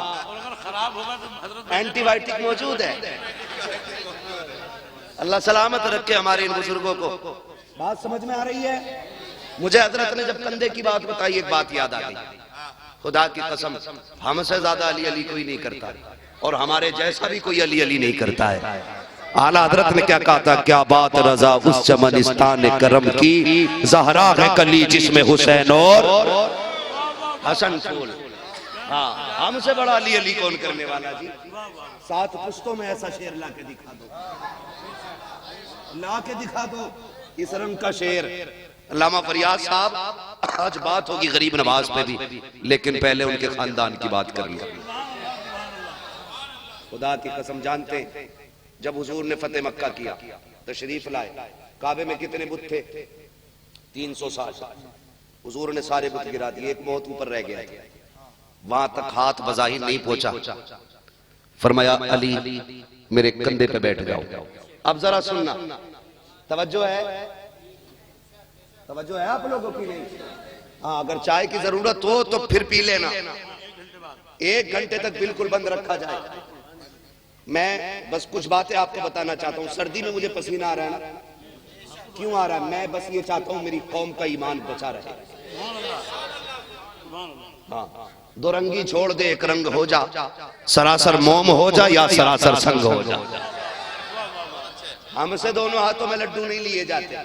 खराब होगा तो एंटीबायोटिक मौजूद है। अल्लाह सलामत रखे हमारे इन बुजुर्गों को। बात समझ में आ रही है? मुझे हजरत ने जब कंधे की बात बताई, एक बात याद आ गई। खुदा की कसम, हमसे ज्यादा अली अली कोई नहीं करता और हमारे जैसा भी कोई अली अली नहीं करता है। आला हजरत ने क्या कहा था, क्या बात रजा उस चमनिस्तान करम की, जहरा है कली जिसमें हुसैन और हसन फूल। हाँ, हमसे बड़ा अली अली कौन करने वाला जी? 7 पुश्तों में ऐसा शेर ला के दिखा दो, ला के दिखा दो इस रंग का शेर। अल्लामा फरियाद साहब, आज बात होगी गरीब नवाज पे भी, लेकिन पहले उनके खानदान की बात कर लिया। खुदा की कसम, जानते जब हुजूर ने फतेह मक्का किया, तशरीफ लाए, काबे में कितने बुत थे? 360। हुजूर ने सारे बुत गिरा दिए, एक बहुत ऊपर रह गया, वहां तक हाथ बज़ाहिर नहीं पहुंचा। फरमाया अली मेरे कंधे पे बैठ जाओ। अब जरा सुनना, तवज्जो है, तवज्जो है आप लोगों की? नहीं? हाँ, अगर चाय की जरूरत हो तो फिर पी लेना, 1 घंटे तक बिल्कुल बंद रखा जाए। मैं बस कुछ बातें आपको बताना चाहता हूँ। सर्दी में मुझे पसीना आ रहा है ना, क्यों आ रहा है? मैं बस ये चाहता हूँ मेरी कौम का ईमान बचा रहे। हाँ, 2 रंगी छोड़ दे, एक रंग हो जा, सरासर मोम हो जा या सरासर संग हो जा। हमसे दोनों हाथों में लड्डू नहीं लिए जाते,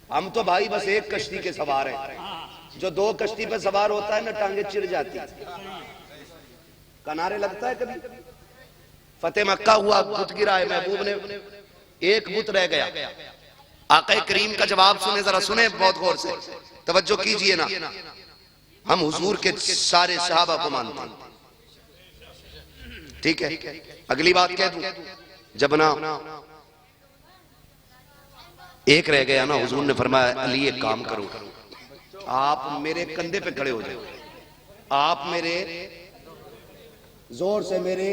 हम तो भाई बस एक कश्ती के सवार हैं। जो 2 कश्ती पे सवार होता है ना, टांगे चिढ़ जाती, किनारे लगता है कभी। फतेह मक्का हुआ, बुत गिरा है महबूब ने, एक बुत रह गया। आक़ा करीम का जवाब सुने, जरा सुने बहुत गौर से, तवज्जो कीजिए ना। हम हुजूर के सारे सहाबा को मानते हैं, ठीक है? अगली बात कह दूं, जब ना एक रह गया ना, हुजूर ने फरमाया अली एक काम करो, आप मेरे कंधे पे खड़े हो जाओ, आप मेरे जोर से मेरे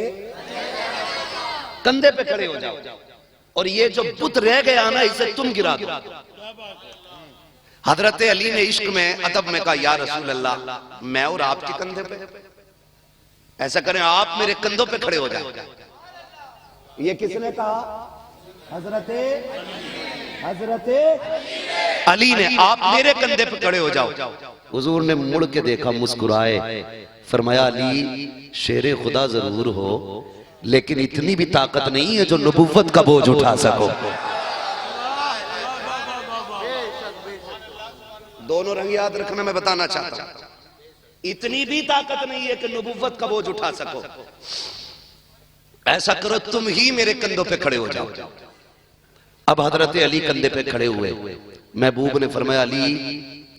कंधे पे खड़े हो जाओ, और ये जो बुत रह गया ना इसे तुम गिरा दो। हजरत अली ने इश्क में अदब में कहा, या रसूल अल्लाह मैं और आपके कंधे पे, ऐसा करें आप मेरे कंधों पे खड़े हो जाओ। ये किसने कहा? हजरत अली ने, आप मेरे कंधे पे खड़े हो जाओ। हुजूर ने मुड़ के देखा, मुस्कुराए, फरमाया अली शेरे खुदा जरूर हो, लेकिन इतनी भी ताकत नहीं है जो नबुव्वत का बोझ उठा सको। दोनों रंग याद रखना, मैं बताना चाहता हूं, इतनी भी ताकत नहीं है कि नबुव्वत का बोझ उठा सको। ऐसा करो तुम ही मेरे कंधों पे खड़े हो जाओ। अब हजरत अली कंधे पे खड़े हुए, महबूब ने फरमाया अली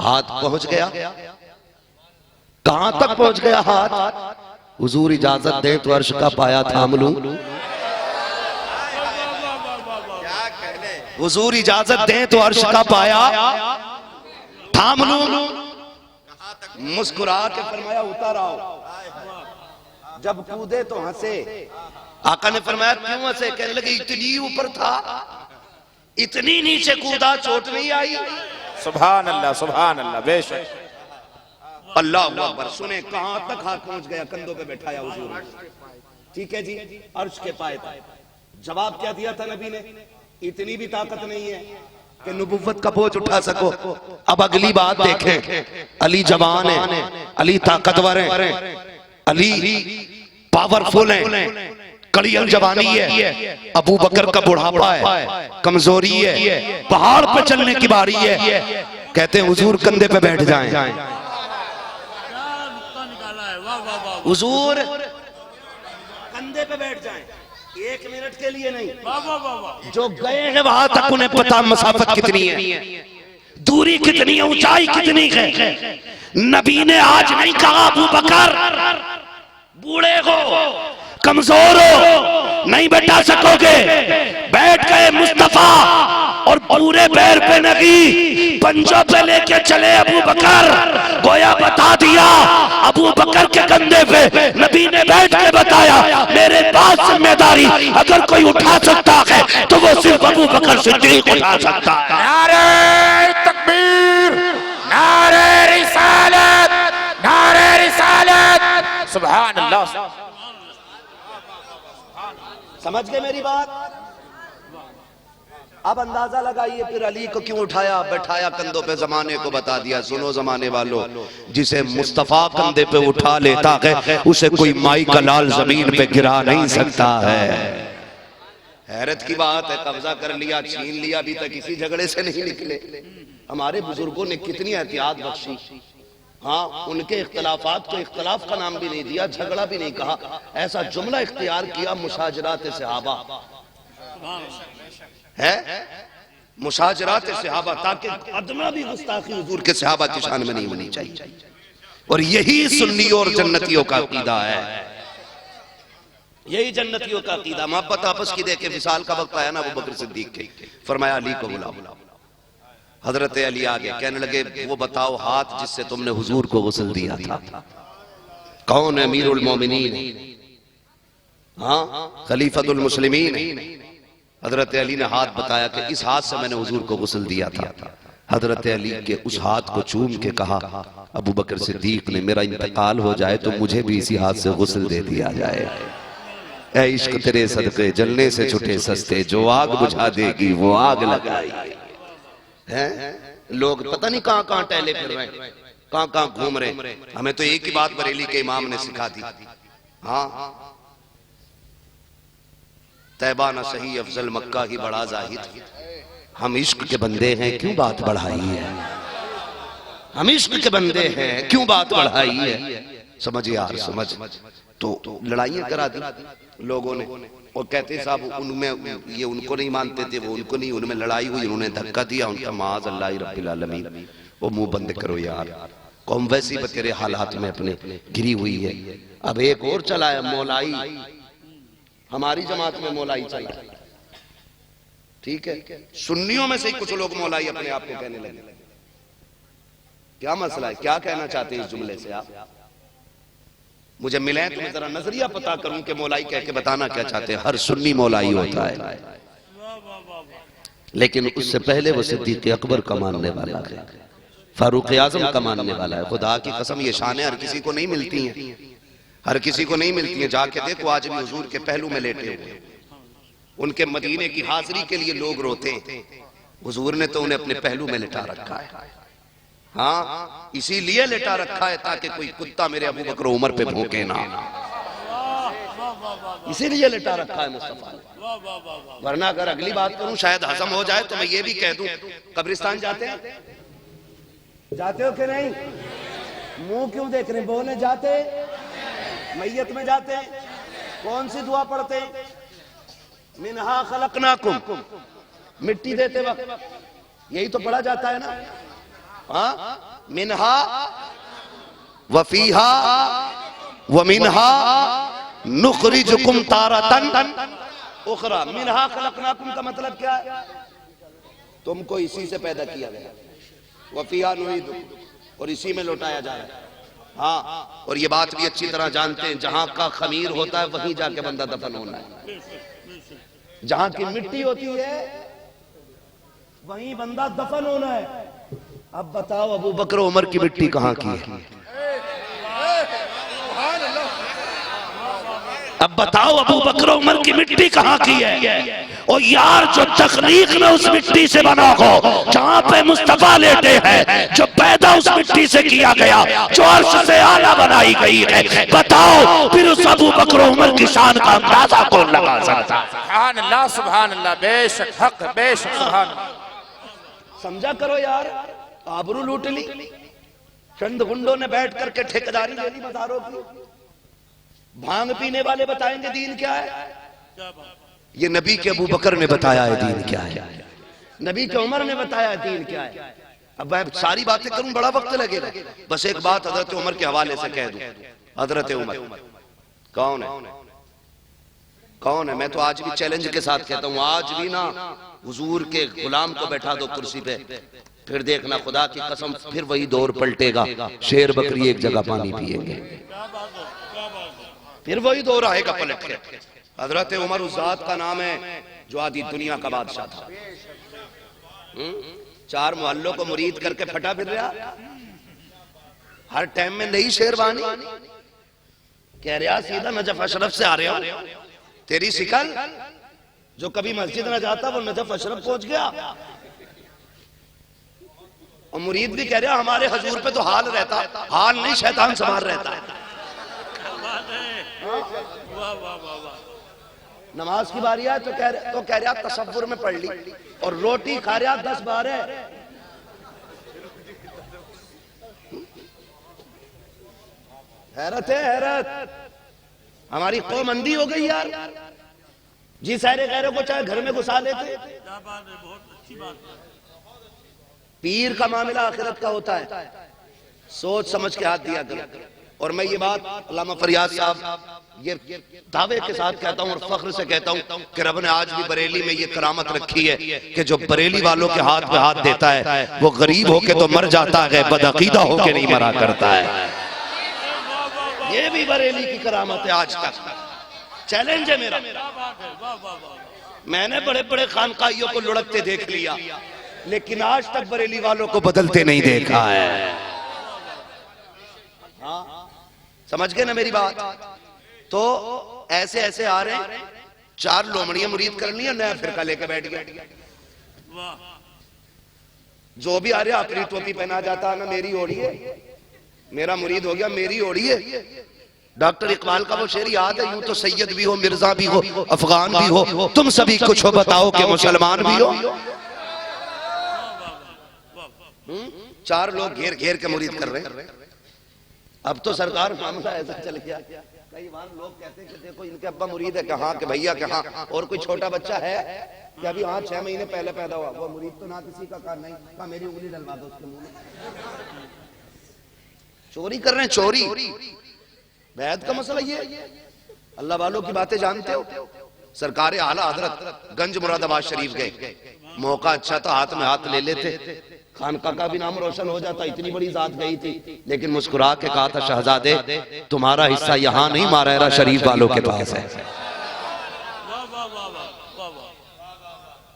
हाथ पहुंच गया। कहां तक पहुंच गया हाथ? हुजूर इजाजत दें तो अर्श का पाया थाम लूं। हुजूर इजाजत दें तो अर्श का पाया थाम लूं। मुस्कुरा के फरमाया उतर आओ। जब कूदे तो हंसे। आका ने फरमाया क्यों हंसे? कहने लगे इतनी ऊपर था। इतनी नीचे कूदा चोट नहीं आई। सुभान अल्लाह बेशक। अल्लाह अकबर। सुने कहां तक हाथ पहुंच गया, कंधों पे बैठाया हुजूर ने। ठीक है जी, अर्श के पाए था। जवाब क्या दिया था नबी ने? इतनी भी ताकत नहीं है कि नबुव्वत का बोझ उठा सको। अब अगली बात देखें, अली जवान है, अली ताकतवर है, अली पावरफुल है, कड़ियल जवानी है। अबू बकर का बुढ़ापा है, कमजोरी है, पहाड़ पे चलने की बारी है। कहते हैं हुजूर कंधे पे बैठ जाएं। हुजूर कंधे पे बैठ जाएं, 1 मिनट के लिए नहीं। जो गए हैं वहां तक उन्हें पता मसाफत कितनी है, दूरी कितनी है, ऊंचाई कितनी है। नबी ने आज नहीं कहा अबू बकर बूढ़े हो, कमजोर हो, नहीं बैठा सकोगे। बैठ गए मुस्तफा और पूरे पैर पे नबी पंजों पे लेके चले अबू बकर। गोया बता दिया अबू बकर के कंधे पे नबी ने बैठ के बताया, मेरे पास जिम्मेदारी अगर कोई उठा सकता है तो वो सिर्फ अबू बकर सिद्दीक उठा सकता है। नारे तकबीर, नारे रिसालत, नारे रिसालत। सुभान अल्लाह। समझ गए मेरी बात? अब अंदाजा लगाइए फिर अली को क्यों उठाया बैठाया कंधों पे। जमाने को बता दिया, सुनो जमाने वालों, जिसे मुस्तफा कंधे पे उठा लेता है उसे कोई माई का लाल जमीन पे गिरा नहीं सकता है। हैरत की बात है, कब्जा कर लिया, छीन लिया, अभी तक किसी झगड़े से नहीं निकले। हमारे बुजुर्गों ने कितनी एहतियात बख्शी। हाँ, उनके इख्तलाफात को इख्तलाफ का नाम भी नहीं दिया, झगड़ा भी नहीं कहा, ऐसा जुमला इख्तियार किया मुशाजरात सहाबा है, मुशाजरात सहाबा, ताकि अदना भी गुस्ताखी हुजूर के सहाबा की शान में नहीं होनी चाहिए। और यही सुन्नियों और जन्नतियों का अकीदा है, यही जन्नतियों का अकीदा। मोहब्बत आपस की देखे विसाल का वक्त आया ना अबू बकर सिद्दीक के, फरमाया अली को बुलाओ। हजरत अली आगे कहने लगे, वो बताओ हाथ जिससे तुमने हुजूर को गुस्ल दिया था कौन है? अमीरुल मोमिनीन, हाँ खलीफतुल मुस्लिमीन। हजरत अली ने हाथ बताया कि इस हाथ से मैंने हुजूर को गुस्ल दिया था। हजरत अली के उस हाथ को चूम के कहा, अबू बकर सिद्दीक ने मेरा इंतकाल हो जाए तो मुझे भी इसी हाथ से गुस्ल दे दिया जाए। ऐ इश्क तेरे सदके जलने से छुटे सस्ते, जो आग बुझा देगी वो आग लगाई है। लोग पता नहीं कहां कहां टहले फिर रहे हैं, कहां कहां घूम रहे। हमें तो एक ही बात बरेली के इमाम ने सिखा दी, हाँ तैबा न सही अफजल मक्का ही बड़ा जाहिद। हम इश्क के बंदे हैं क्यों बात बढ़ाई है, हम इश्क के बंदे हैं क्यों बात बढ़ाई है। समझ यार समझ। तो लड़ाइयां करा दी लोगों ने और कहते साहब उनमें ये उनको नहीं मानते थे, वो उनको नहीं, उनमें लड़ाई हुई, उन्होंने धक्का दिया, उनका माज़ अल्लाह रब्बिल आलमीन। वो मुंह बंद करो यार, कौम वैसी तेरे हालात में अपने गिरी हुई है। अब एक और चला है मौलाई, हमारी जमात में मौलाई चला है, ठीक है। सुन्नियों में से कुछ लोग मौलाई अपने आप को कहने लगे। क्या मसला है, क्या कहना चाहते हैं इस जुमले से आप? मुझे मिले तो मैं जरा नजरिया पता करूं कि मौलाई कह के बताना क्या चाहते हैं। हर सुन्नी मौलाई होता है, लेकिन उससे पहले वो सिद्दीक अकबर का मानने वाला है, फारूक आजम का मानने वाला है। खुदा की कसम ये शानें हर किसी को नहीं मिलती हैं, हर किसी को नहीं मिलती हैं। जाके देखो आज भी हुजूर के पहलू में लेटे हुए, उनके मदीने की हाजिरी के लिए लोग रोते हैं, हुजूर ने तो उन्हें अपने पहलू में लिटा रखा है। हाँ, इसीलिए लेटा रखा है ताकि कोई कुत्ता मेरे अबू बकर उमर पे भौंके ना, इसीलिए लेटा रखा है मुस्तफा ने। वरना अगर अगली बात करूं शायद हजम हो जाए तो मैं ये भी कह दूं, कब्रिस्तान जाते हैं, जाते हो कि नहीं? मुंह क्यों देख रहे, बोले जाते, मैयत में जाते हैं, कौन सी दुआ पढ़ते हैं? मिनहा खलकनाकुम, मिट्टी देते वक्त यही तो पढ़ा जाता है ना। हाँ, मिनहा वफीहा वमिनहा नुखरिजुकुम तारतन उखरा। मिनहा खलकनाकुम का मतलब क्या है? तुमको इसी से पैदा किया गया, वफीहा नुईदुकुम, और इसी में लौटाया जा रहा है। हाँ, और ये बात भी अच्छी तरह जानते हैं, जहां का खमीर होता है वहीं जाके बंदा दफन होना है। जहां की मिट्टी होती है वहीं बंदा दफन होना है। अब बताओ अबू बकर उमर की मिट्टी कहां की है? अब बताओ अबू बकर उमर की मिट्टी कहां की है? और यार जो तखलीक में उस मिट्टी से बना हो, जहां पे मुस्तफा लेटे हैं, जो पैदा उस मिट्टी से किया गया, जो अर्श से आला बनाई गई है, बताओ फिर उस अबू बकर उमर की शान का अंदाजा कौन लगा सकता? सुभान अल्लाह, सुभान अल्लाह, बेशक हक, बेशक सुभान। समझा करो यार, आबरू लूट ली, चंद गुंडों ने बैठ करके ठेकेदारी ले ली बाजारों की। भांग पीने वाले बताएंगे दीन क्या है? ये नबी के अबू बकर ने बताया है दीन क्या है, नबी के उमर ने बताया है दीन क्या है। अब मैं सारी बातें करूं बड़ा वक्त लगेगा, बस एक बात हजरत उमर के हवाले से कह दूं। हजरत उमर कौन है? कौन है? मैं तो आज भी चैलेंज के साथ कहता हूं, आज भी ना हुजूर के गुलाम को बैठा दो कुर्सी पे, फिर देखना खुदा की कसम फिर वही दौर पलटेगा, शेर बकरी एक जगह पानी पिएंगे, फिर वही दौर आएगा पलट के। हजरत उमर उस जात का नाम है जो आधी दुनिया का बादशाह था। 4 मोहल्लों को मुरीद करके फटा फिर रहा, हर टाइम में नई शेरवानी, कह रहा सीधा नजफ अशरफ से आ रहे हो, तेरी शिकल जो कभी मस्जिद न जाता वो नजफ अशरफ पहुंच गया। और मुरीद भी कह रहा हमारे हजूर पे तो हाल रहता, हाल नहीं शैतान सवार रहता है। नमाज की बारी है तो कह रहा तसव्वुर में पढ़ ली, और रोटी खा रहा 10-12। हैरत है, हैरत। हमारी कौम अंधी हो गई यार, जी सारे गैरों को चाहे घर में घुसा लेते। पीर का मामला आखिरत का होता है, सोच समझ के हाथ दिया करो। और मैं ये बात अल्लामा फरियाद साहब ये दावे के साथ कहता हूं और फख्र से कहता हूं कि रब ने आज भी बरेली में ये करामत रखी है कि जो बरेली वालों के हाथ पे हाथ देता है वो गरीब होके तो मर जाता है, बदअकीदा होके नहीं मरा करता है। ये भी बरेली की करामत है। आज तक चैलेंज है मेरा, मैंने बड़े बड़े खानकाइयों को लुढ़कते देख लिया, लेकिन आज तक बरेली वालों को बदलते नहीं देखा है। समझ गए ना मेरी बात? तो ऐसे ऐसे आ रहे हैं, 4 लोमड़ियां मुरीद कर ली, नया फिरका लेके बैठ गए। जो भी आ रहे अपनी टोपी पहना जाता है ना, मेरी ओढ़ी है, मेरा मुरीद हो गया, मेरी ओढ़ी है। डॉक्टर इकबाल का वो शेर याद है, यूं तो सैयद भी हो, मिर्जा भी हो, अफगान भी हो, तुम सभी कुछ हो बताओ कि मुसलमान भी हो। 4 लोग घेर घेर के मुरीद कर रहे हैं। अब तो सरकार मामला ऐसा चल गया, कई बार लोग कहते हैं कि देखो इनके अब्बा मुरीद है, कहाँ के भैया कहाँ, और कोई छोटा बच्चा है कि अभी 6 महीने पहले पैदा हुआ, वो मुरीद तो ना किसी का, नहीं कहा मेरी उंगली डलवा दो उसके मुंह में। चोरी कर रहे हैं, चोरी। बैद का मसला ये, अल्लाह वालों की बातें जानते हो। सरकार आला हजरत गंज मुरादाबाद शरीफ गए, मौका अच्छा था, हाथ में हाथ ले लेते, खानका का भी नाम रोशन हो जाता, इतनी बड़ी जात गई थी। लेकिन मुस्कुरा के कहा था शहजादे तुम्हारा हिस्सा यहाँ नहीं, मारेरा शरीफ वालों के पास है।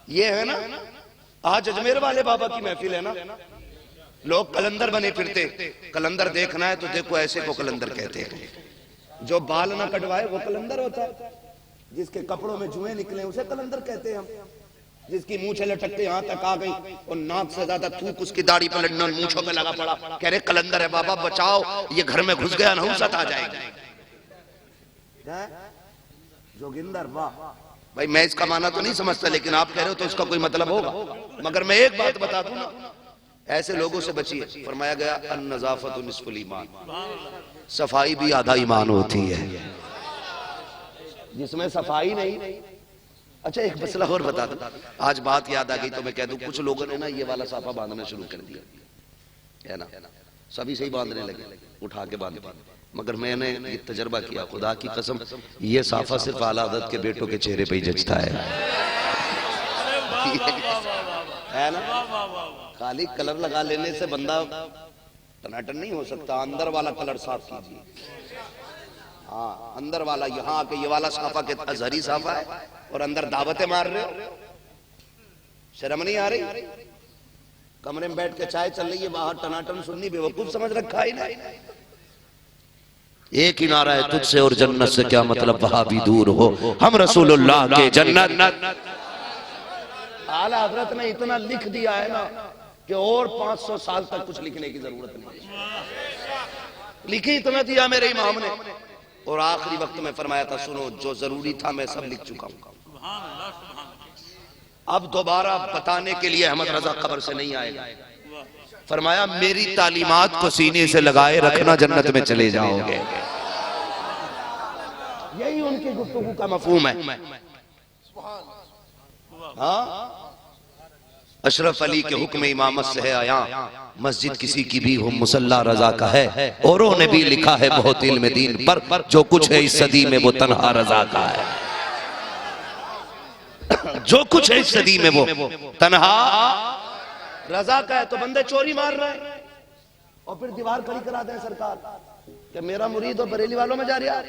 ये है ना, आज अजमेर वाले बाबा की महफिल है ना, लोग कलंदर बने फिरते। कलंदर देखना है तो देखो ऐसे को कलंदर कहते हैं। जो बाल ना कटवाए वो कलंदर होता है, जिसके कपड़ों में जुएं निकले उसे कलंदर कहते हैं हम, जिसकी मूछें लटक के यहाँ तक आ गई और नाक से ज्यादा थूक उसकी दाढ़ी पर लड़ना मूछों पे लगा पड़ा, कह रहे कलंदर है बाबा बचाओ, ये घर में घुस गया नहुसत आ जाएगी। जोगिंदर वाह भाई, मैं इसका माना तो नहीं समझता, लेकिन आप कह रहे हो तो इसका कोई मतलब होगा। मगर मैं एक बात बता दूं ना, ऐसे लोगों से बचिए। फरमाया गया अन-नज़ाफ़तु निस्फ़ुल ईमान, सफाई भी आधा ईमान होती है। जिसमें सफाई नहीं। अच्छा एक मसला और बता दूं, आज बात याद आ गई तो मैं कह दूं, कुछ लोगों ने ना ये वाला साफा बांधना शुरू कर दिया है ना, सभी सही बांधने लगे, उठा के बांध। मगर मैंने ये तजर्बा किया, खुदा की कसम ये साफा सिर्फ आला हज़रत के बेटों के चेहरे पे ही जचता है ना। खाली कलर लगा लेने से बंदा टनाटन नहीं हो सकता, अंदर वाला कलर साफ कीजिए। हाँ अंदर वाला, यहाँ आके ये वाला साफा के अजहरी साफा है और अंदर दावतें मार रहे हो, शर्म नहीं आ रही? कमरे में बैठ के चाय चल रही है, बाहर टनाटन सुन्नी बेवकूफ समझ रखा है ना। एक ही नारा है, तुझसे और जन्नत से क्या मतलब, वहां भी दूर हो, हम रसूलुल्लाह के जन्नत। आला हजरत ने इतना लिख दिया है ना कि और 500 साल तक कुछ लिखने की जरूरत नहीं, लिखी इतना दिया मेरे इमाम ने। और आखिरी वक्त में फरमाया था, सुनो जो जरूरी था मैं सब लिख चुका हूं, अब दोबारा बताने के लिए अहमद रजा खबर से नहीं आएगा। फरमाया मेरी तालीमात को सीने से लगाए रखना, जन्नत में चले जाओगे। यही उनकी गुफ्तगू का मफहूम है। हाँ, अशरफ अली के हुक्म इमामत से है आया, मस्जिद किसी की भी हो मुसल्ला रजा का है। औरों ने भी लिखा है बहुत इल्म दीन पर, जो कुछ है इस सदी में वो तन्हा रजा का है। जो कुछ है इस सदी में वो तन्हा रजा का है। तो बंदे चोरी मार रहे हैं और फिर दीवार खड़ी करा दें सरकार कि मेरा मुरीद और बरेली वालों में जा रहा है।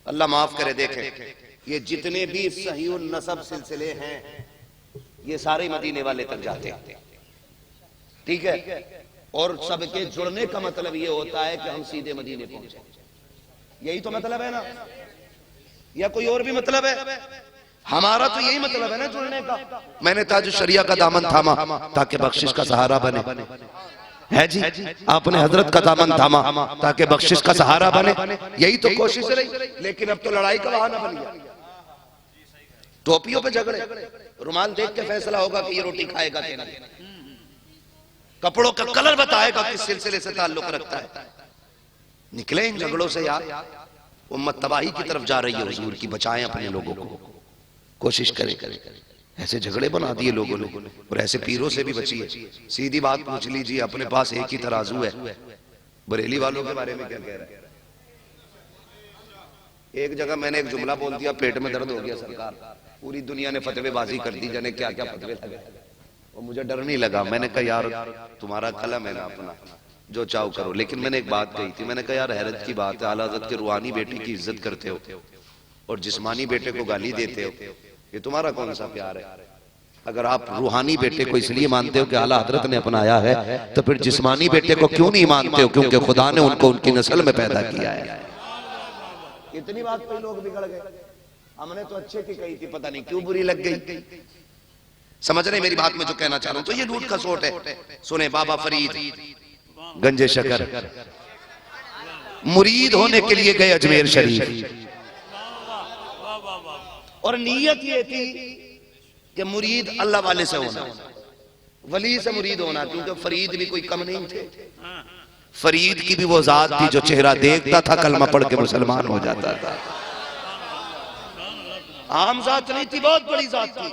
अल्लाह माफ करे। देखें, ये जितने भी सहीउन नसब सिलसिले हैं ये सारे मदीने वाले तक जाते हैं, ठीक है। और सबके जुड़ने का मतलब ये होता है कि हम सीधे मदीने पहुंचे। यही तो मतलब है ना, या कोई और भी मतलब है? हमारा तो यही मतलब है ना जुड़ने का। मैंने ताज शरिया का दामन थामा ताकि बख्शिश का सहारा बने, है जी। आपने हजरत का दामन थामा ताकि बख्शिश का सहारा बने, यही तो कोशिश रही। लेकिन अब तो लड़ाई का बहाना बन गया। टोपियों पे झगड़े, रुमाल देख के फैसला होगा कि ये रोटी खाएगा कि नहीं, कपड़ों का कलर बताएगा किस सिलसिले से ताल्लुक रखता है। निकले इन झगड़ों से यार, उम्मत तबाही की तरफ जा रही है। हुजूर की बचाएं अपने लोगों को, कोशिश करें। ऐसे झगड़े बना दिए लोगों ने, और ऐसे पीरों से भी बचिए। सीधी बात पूछ लीजिए, अपने पास एक ही तराजू है। बरेली वालों के बारे में क्या कह रहा है? एक जगह मैंने एक जुमला बोल दिया, पेट में दर्द हो गया सरकार, पूरी दुनिया ने फतवेबाजी कर दी, जाने क्या क्या फतवे लगे। और मुझे डर नहीं लगा। मैंने कहा यार तुम्हारा कलम है ना अपना, जो चाहो करो। लेकिन मैंने एक बात कही थी, मैंने कहा यार हैरत की बात है, आला हज़रत के रूहानी बेटे की इज्जत करते हो और जिस्मानी बेटे को गाली देते हो, ये तुम्हारा कौन सा प्यार है? अगर आप रूहानी बेटे को इसलिए मानते हो कि आला हजरत ने अपनाया है, तो फिर जिस्मानी बेटे को क्यों नहीं मानते हो? क्योंकि खुदा ने उनको उनकी नस्ल में पैदा किया है। इतनी बात पे लोग बिगड़ गए। हमने तो अच्छे की कही थी, पता नहीं क्यों बुरी लग गई। समझ रहे मेरी बात में जो कहना चाह रहा हूं? तो ये लूट खसोट है। सुने, बाबा फरीद गंजे शकर मुरीद होने के लिए गए अजमेर शरीफ, और नीयत ये थी कि मुरीद अल्लाह वाले से होना, वली से मुरीद होना, क्योंकि फरीद भी कोई कम नहीं थे। फरीद की भी वो जात थी जो चेहरा देखता था कलमा पढ़ के मुसलमान हो जाता था। आम जात नहीं थी, बहुत बड़ी जात थी।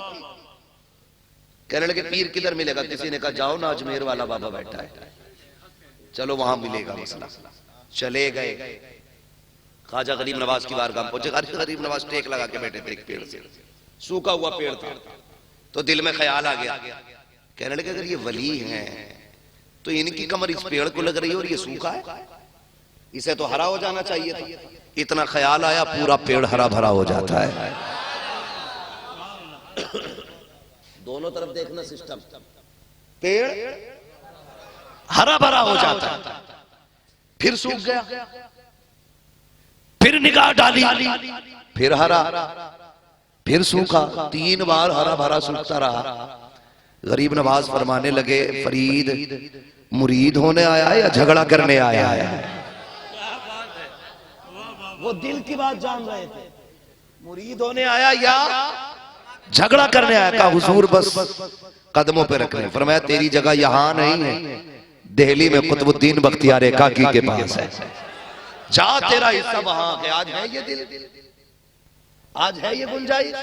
कहने लगे पीर किधर मिलेगा? किसी ने कहा जाओ ना, अजमेर वाला बाबा बैठा है, चलो वहां मिलेगा मसला। चले गए, ख्वाजा गरीब नवाज की बारगाह पहुंचे। गरीब नवाज टेक लगा के बैठे थे एक पेड़ से, सूखा हुआ पेड़ था। तो दिल में ख्याल आ गया, कहने लगे अगर ये वली हैं तो इनकी कमर इस पेड़ को लग रही है और ये सूखा है, इसे तो हरा हो जाना चाहिए था। इतना ख्याल आया, पूरा पेड़ हरा भरा हो जाता है। दोनों तरफ देखना सिस्टम, पेड़ हरा भरा हो जाता है, फिर सूख गया, फिर निगाह डाली, फिर हरा, फिर सूखा, 3 बार हरा भरा सूखता रहा। गरीब नवाज फरमाने लगे फरीद मुरीद होने आया है या झगड़ा करने आया है? वो दिल की बात जान रहे थे, मुरीद होने आया या झगड़ा करने आया? कहा हुजूर बस कदमों पे रखने। फरमाया तेरी जगह यहां नहीं है, दिल्ली में कुतुबुद्दीन बख्तियार काकी के पास है, जा तेरा हिस्सा वहां है। आज है ये दिल, आज है ये गुंजाइश।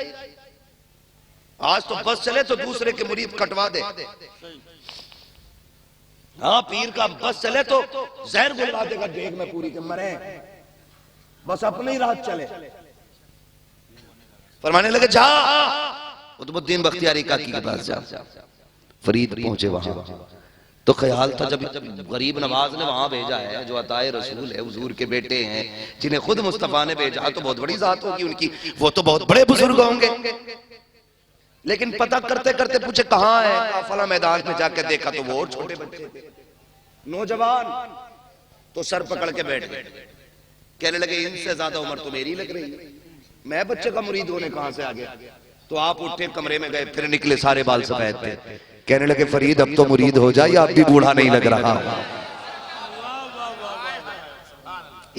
आज तो बस चले तो दूसरे के मुरीद कटवा दे। हाँ, पीर का बस चले तो जहर बुलवा देगा देख में पूरी के मरे, बस अपनी रात चले। फरमाने लगे जा कुतुबुद्दीन बख्तियारी काकी के पास जा। फरीद पहुंचे वहां, तो ख्याल था जब गरीब नवाज ने वहां भेजा है, जो अताए रसूल है, हुजूर के बेटे हैं, जिन्हें खुद मुस्तफा ने भेजा, तो बहुत बड़ी जात होगी उनकी, वो तो बहुत बड़े बुजुर्ग होंगे। लेकिन पता करते करते पूछे कहां है, कहा फला मैदान में जाकर देखा तो वो और छोटे बच्चे थे, नौजवान। तो सर पकड़ के बैठ गए, कहने लगे इनसे ज्यादा उम्र तो मेरी लग रही है, मैं बच्चे का मुरीद होने कहां से आ गया। तो आप उठे, कमरे में गए, फिर निकले, सारे बाल सफेद थे। कहने लगे फरीद अब तो मुरीद हो जाए, अब भी बूढ़ा नहीं लग रहा।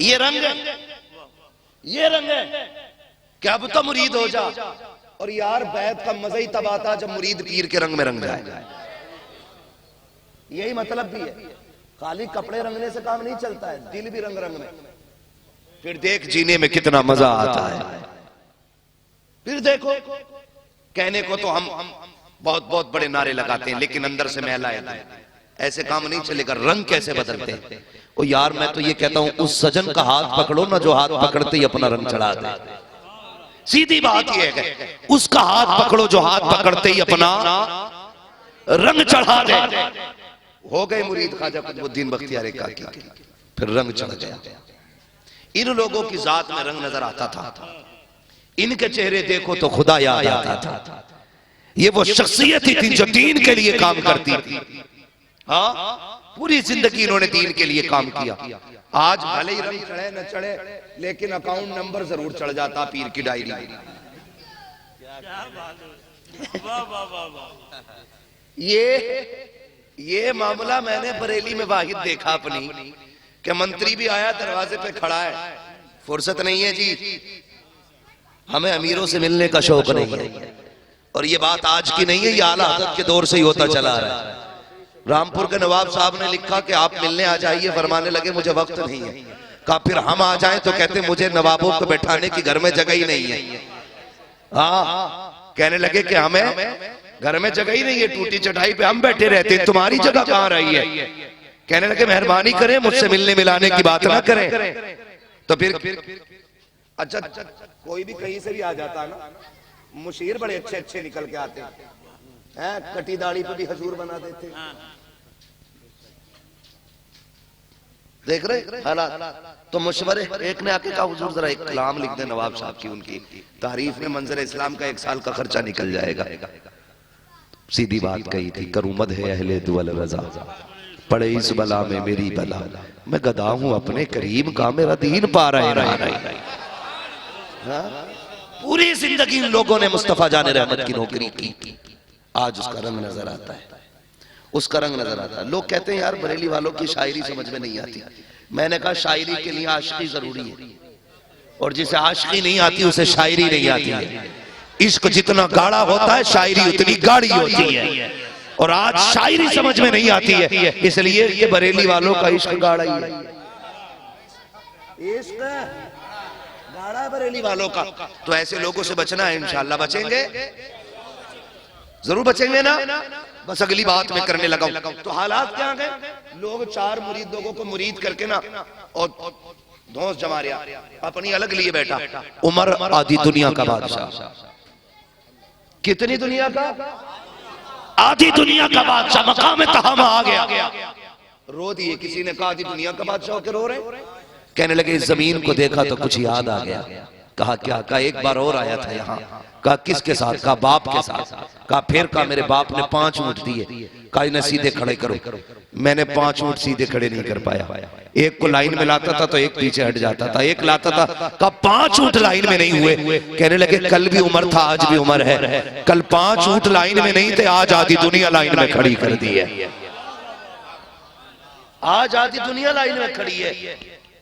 ये रंग है, ये रंग है कि अब तो मुरीद हो जा। और यार बैत का मजा ही तब आता जब मुरीद पीर के रंग में रंग जाए। यही मतलब भी है, खाली कपड़े रंगने से काम नहीं चलता है, दिल भी रंग रंग में। फिर देख जीने में कितना मजा आता है। फिर देखो, कहने को तो हम बहुत बहुत बड़े नारे लगाते हैं, लेकिन अंदर से मैला है। ऐसे काम नहीं चलेगा। रंग कैसे बदलते हैं? ओ यार मैं तो ये कहता हूं उस सजन का हाथ पकड़ो ना जो हाथ पकड़ते ही अपना रंग चढ़ा दे। सीधी बात ये है, उसका हाथ पकड़ो जो हाथ पकड़ते ही अपना रंग चढ़ा दे। हो गए मुरीद ख्वाजा कुतुबुद्दीन बख्तियार काकी के, फिर रंग चढ़ गया। इन लोगों की जात में रंग नजर आता था, इनके चेहरे देखो तो खुदा याद आता था। ये वो शख्सियत थी जो दीन के लिए काम करती थी। हाँ, पूरी जिंदगी इन्होंने दीन के लिए काम किया। आज भले ही रंग चढ़े न चढ़े, लेकिन अकाउंट नंबर जरूर चढ़ जाता पीर की डायरी में। ये मामला मैंने बरेली में वाहिद देखा अपनी, कि मंत्री भी आया, दरवाजे पे खड़ा है, फुर्सत नहीं है जी, हमें अमीरों से मिलने का शौक नहीं है। और ये बात आज की नहीं है, ये आला हज़रत के दौर से ही होता चला रहा है। रामपुर के नवाब साहब ने लिखा कि आप मिलने आ जाइए, फरमाने लगे मुझे वक्त नहीं है। कहा फिर हम आ जाएं तो कहते मुझे नवाबों को बैठाने की घर में जगह ही नहीं है। हाँ, कहने लगे कि हमें घर में जगह ही नहीं है, टूटी चटाई पे हम बैठे रहते हैं, तुम्हारी जगह कहां रही है। कहने लगे मेहरबानी करें, मुझसे मिलने मिलाने की बात ना करें। तो फिर अच्छा कोई भी कहीं से भी आ जाता है ना, मुशीर बड़े अच्छे अच्छे निकल के आते हैं, कटी दाढ़ी पे भी हजूर बना देते। देख रहे हालात। तो मुशवरे एक ने आके कहा हुजूर जरा एक कलाम लिख दे नवाब साहब की, उनकी तारीफ में मंजर इस्लाम का 1 साल का खर्चा निकल जाएगा। सीधी बात कही थी, करूं मद है अहले दुअल रजा, पड़े इस बला में मेरी बला, मैं गदा हूं अपने करीम का, मेरा दीन पा रहे। पूरी जिंदगी इन लोगों ने मुस्तफा जाने रहमत की नौकरी की। आज उसका रंग नजर आता है, उसका रंग नजर आता है। लोग कहते हैं यार बरेली वालों की शायरी समझ में नहीं आती। मैंने कहा शायरी के लिए आशिकी जरूरी है, और जिसे आशिकी नहीं आती उसे शायरी नहीं आती है। इश्क जितना गाढ़ा होता है शायरी उतनी गाढ़ी होती है, और आज शायरी समझ में नहीं आती है, इसलिए ये बरेली वालों का इश्क गाढ़ा ही है। इश्क गाढ़ा बरेली वालों का। तो ऐसे लोगों से बचना है, इंशाअल्लाह बचेंगे, जरूर बचेंगे ना। बस अगली बात में करने लगा हूं। तो हालात क्या गए, लोग 4 मुरीद लोगों को मुरीद करके ना और धौंस जमा रहा, अपनी अलग लिए बैठा। उमर आधी दुनिया का बादशाह, कितनी दुनिया का, आधी दुनिया का बादशाह, मकाम तहामा आ गया। रो दिए, किसी ने कहा आधी दुनिया का बादशाह होकर रो रहे। कहने लगे इस जमीन को देखा तो कुछ याद आ गया। कहा क्या? कहा एक बार और आया था यहाँ। कहा किसके साथ? कहा बाप के साथ। कहा फिर? कहा मेरे बाप ने 5 ऊंट दिए। कहा इन्हें सीधे खड़े करो। मैंने 5 ऊंट सीधे खड़े नहीं कर पाया। एक को लाइन में लाता था तो एक पीछे हट जाता था, एक लाता था। कहा 5 ऊंट लाइन में नहीं हुए। कहने लगे कल भी उमर था, आज भी उमर है। कल 5 ऊंट लाइन में नहीं थे, आज आधी दुनिया लाइन में खड़ी कर दी है। आज आधी दुनिया लाइन में खड़ी है।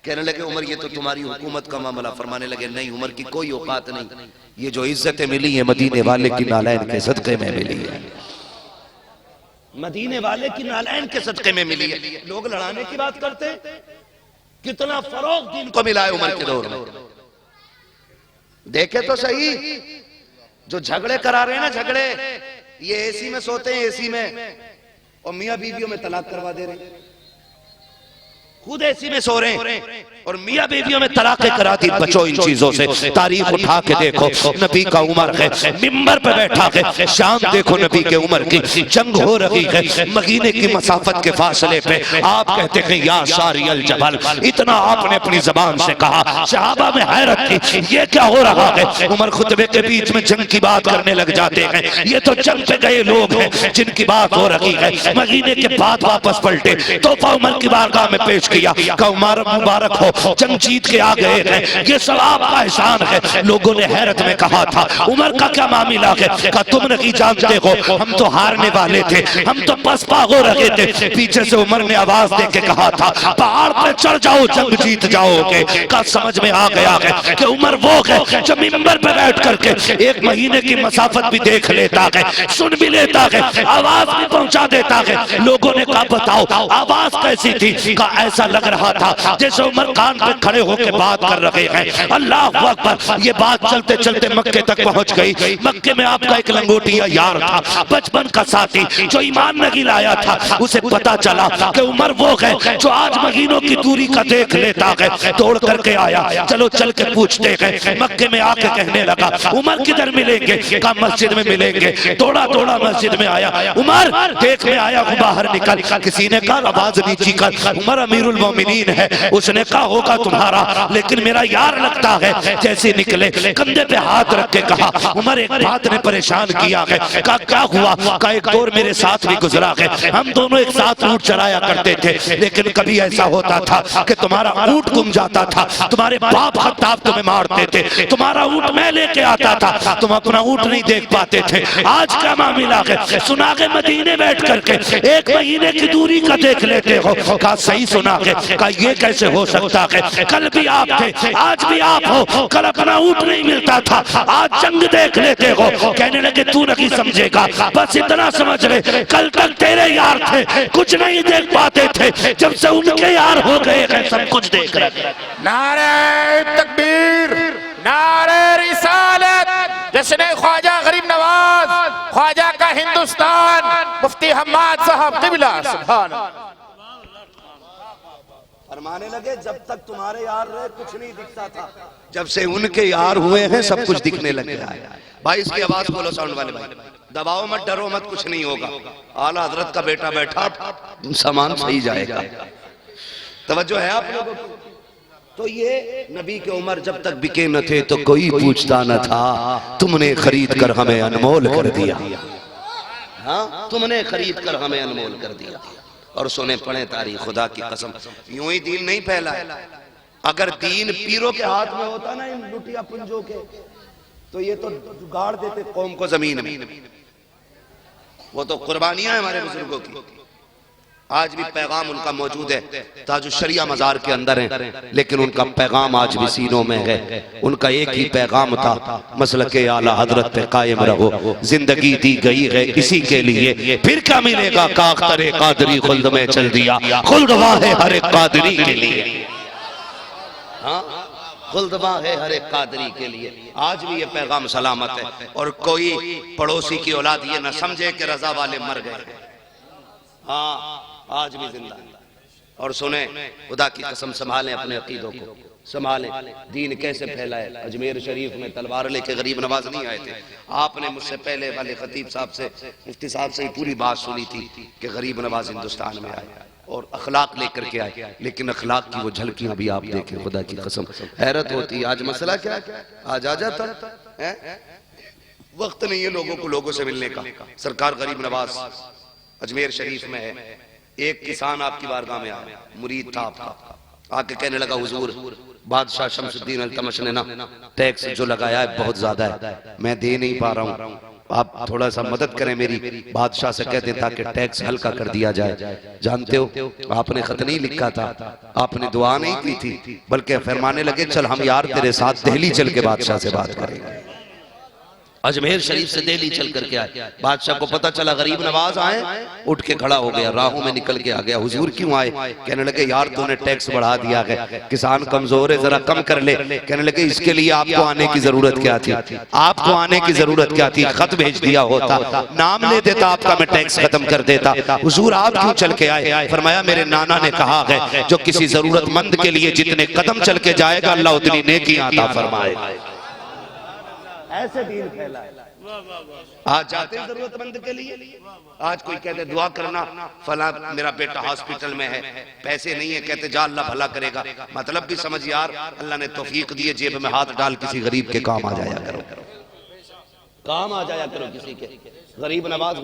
कहने लगे उमर ये तो तुम्हारी हुकूमत का मामला। फरमाने लगे नहीं, उमर की कोई औकात नहीं, ये जो इज्जतें मिली है मदीने वाले की नालैन के सदके में मिली है, मदीने वाले की नालैन के सदके में मिली है। लोग लड़ाने की बात करते हैं, कितना फरोग दीन को मिला है उमर के दौर में। देखे तो सही, जो झगड़े करा रहे हैं ना, झगड़े, ये एसी में सोते हैं, एसी में, और मियां बीवियों में तलाक करवा दे रहे हैं। खुद एसी में सो रहे हैं और मियां बीवियों में तलाक़ें करा दी। बचो इन चीजों से। तारीख उठा के देखो, नबी का उम्र है, मिंबर पे बैठा है, शाम देखो नबी के उम्र की, जंग हो रही है, मदीने की मसाफत के फासले पे आप कहते हैं या सारी अल जबल, इतना आपने अपनी जबान से कहा। सहाबा में हैरत थी, ये क्या हो रहा है? उमर खुतबे के बीच में जंग की बात करने लग जाते हैं। ये तो जंग पे गए लोग हैं जिनकी बात हो रही है। मदीने के बाद वापस पलटे, तोहफा उमर की बारगाह में पेश किया, कहा उमर मुबारक हो, जंग जीत के आ गए हैं, ये सब आपका एहसान है। लोगों ने हैरत में कहा था उमर का क्या मामला है? कहा तुम नहीं जानते हो, हम तो हारने वाले थे, हम तो पसपा हो रहे थे। पीछे से उमर ने आवाज दे के कहा था पहाड़ पे चढ़ जाओ, जंग जीत जाओगे। का समझ में आ गया है कि उमर वो है जो मिंबर पे बैठ करके 1 महीने की मसाफत भी देख लेता है, सुन भी लेता है, आवाज भी पहुंचा देता है। लोगों ने कहा बताओ आवाज कैसी थी? का ऐसा लग रहा था जैसे उमर कान पे खड़े होकर बात कर रहे हैं। अल्लाह अकबर। ये बात चलते चलते मक्के तक पहुंच गई। मक्के में आपका एक लंगोटिया यार था, बचपन का साथी, जो ईमान नहीं लाया था। उसे पता चला कि उमर वो है जो आज महीनों की दूरी का देख लेता है। दौड़ करके आया, चलो चल के पूछते हैं। मक्के में आके कहने लगा उमर किधर मिलेंगे? कहा मस्जिद में मिलेंगे। दौड़ा दौड़ा मस्जिद में आया, उमर देख में आया, बाहर निकल। किसी ने कहा आवाज नीची कर, उमर अमीरुल मोमिनीन है। उसने कहा होगा तुम्हारा, लेकिन मेरा यार लगता है। जैसे निकले कंधे पे हाथ रख के कहा उमर एक बात ने परेशान किया है। कहा क्या हुआ? कहा एक दौर मेरे साथ भी गुजरा है, हम दोनों एक साथ ऊँट चराया करते थे, लेकिन कभी ऐसा होता था कि तुम्हारा ऊँट गुम जाता था, तुम्हारे बाप खत्ताब तुम्हें मारते थे, तुम्हारा ऊँट मैं लेके आता था, तुम अपना ऊँट नहीं देख पाते थे। आज क्या मामला है? सुना के मदीने बैठ करके 1 महीने की दूरी का देख लेते हो। कहा सही सुना है। कहा ये कैसे हो सकता है? कल भी आप थे, आज भी आप हो। कल अपना ऊँट नहीं मिलता था, आज जंग देख लेते हो। कहने लगे तू नहीं समझेगा, बस इतना समझ ले, कल तक तेरे यार थे, कुछ नहीं देख पाते थे, जब से उनके यार हो गए हैं सब कुछ देख रहे। नारे तकबीर, नारे रिसालत, जश्न ख्वाजा गरीब नवाज, ख्वाजा का हिंदुस्तान, मुफ्ती हम्माद साहब किबला। सुभान अल्लाह। फरमाने लगे जब तक तुम्हारे यार रहे कुछ नहीं दिखता था, जब से उनके यार हुए हैं सब कुछ दिखने लग गया है। भाई इसकी आवाज बोलो साउंड वाले भाई, दबाओ मत, डरो मत, कुछ नहीं होगा। आला हजरत का बेटा बैठा, सामान सही जाएगा। तवज्जो है आप लोगों को? तो ये नबी के उमर जब तक बिके न थे तो कोई पूछता न था, तुमने खरीद कर हमें अनमोल कर दिया। हाँ, तुमने खरीद कर हमें अनमोल कर दिया। और सुने पढ़े तारीख, खुदा की कसम यूं ही दीन नहीं फैला है। अगर दीन पीरों के हाथ में होता ना, इन लुटिया पुंजों के, तो ये तो गाड़ देते कौम को जमीन में। वो तो कुर्बानियां हैं हमारे बुजुर्गों की। आज भी पैगाम उनका मौजूद है, ताजुश शरिया मजार के अंदर है, लेकिन उनका पैगाम आज भी सीनों में है। उनका एक ही पैगाम था, मसलके आला हजरत पे कायम रहो, जिंदगी दी गई है इसी के लिए, फिर क्या मिलेगा? काख्तरे कादरी खुल्द में चल दिया, खुल्द वाहे हर एक कादरी के लिए। हाँ, खुल्दवा है हर एक कादरी के लिए। आज भी ये पैगाम सलामत है। और कोई पड़ोसी की औलाद ये न समझे कि रजा वाले मर गए। हाँ, आज भी जिंदा है। और सुने, खुदा की कसम संभालें अपने अकीदों को, संभालें। दीन कैसे फैलाए? अजमेर शरीफ में तलवार लेके गरीब नवाज नहीं आए थे। आपने मुझसे पहले वाले खतीब साहब से, मुफ्ती साहब से पूरी बात सुनी थी कि गरीब नवाज हिंदुस्तान में आए और अखलाक लेकर के आए, लेकिन अखलाक की वो झलकियां भी आप देखें, खुदा की कसम हैरत होती है। आज मसला क्या है? आज आ जाता है, वक्त नहीं है लोगों को लोगों से मिलने का। सरकार गरीब नवाज अजमेर शरीफ में है। एक किसान आपकी बारगाह में आया, मुरीद था आपका, आके कहने लगा हुजूर, बादशाह शमसुद्दीन अल्तमश ने ना टैक्स जो लगाया है बहुत ज्यादा है, मैं दे नहीं पा रहा हूँ, आप थोड़ा सा मदद करें मेरी। बादशाह से कहते ताकि टैक्स हल्का कर दिया जाए। जानते हो, आपने खत नहीं लिखा था, आपने दुआ नहीं की थी, बल्कि फरमाने लगे चल हम यार तेरे साथ दिल्ली चल के बादशाह से बात करेंगे। अजमेर शरीफ से दिल्ली चल करके आए। बादशाह को पता चला गरीब नवाज आए, उठ के खड़ा हो गया, राहों में निकल के आ गया। हुजूर क्यों आए? कहने लगे यार तूने टैक्स बढ़ा दिया है, किसान कमजोर है, जरा कम कर ले। कहने लगे इसके लिए आपको आने की जरूरत क्या थी? आपको आने की जरूरत क्या थी? खत भेज दिया होता, नाम ले देता आपका, मैं टैक्स खत्म कर देता। हुजूर आप क्यों चल के आए? फरमाया मेरे नाना ने कहा है जो किसी जरूरतमंद के लिए जितने कदम चल के जाएगा अल्लाह उतनी नेकी अता फरमाएगा। ऐसे दीन फैला है। आज जाते हैं जरूरतमंद के लिए। आज कोई कहते दुआ करना, फला मेरा बेटा हॉस्पिटल में है, पैसे नहीं है, कहते जा अल्लाह भला करेगा। मतलब भी समझ यार, अल्लाह ने तौफीक दी है, जेब में हाथ डाल किसी गरीब के काम आ जाया करो, काम आ जाया करो किसी के। गरीब नवाज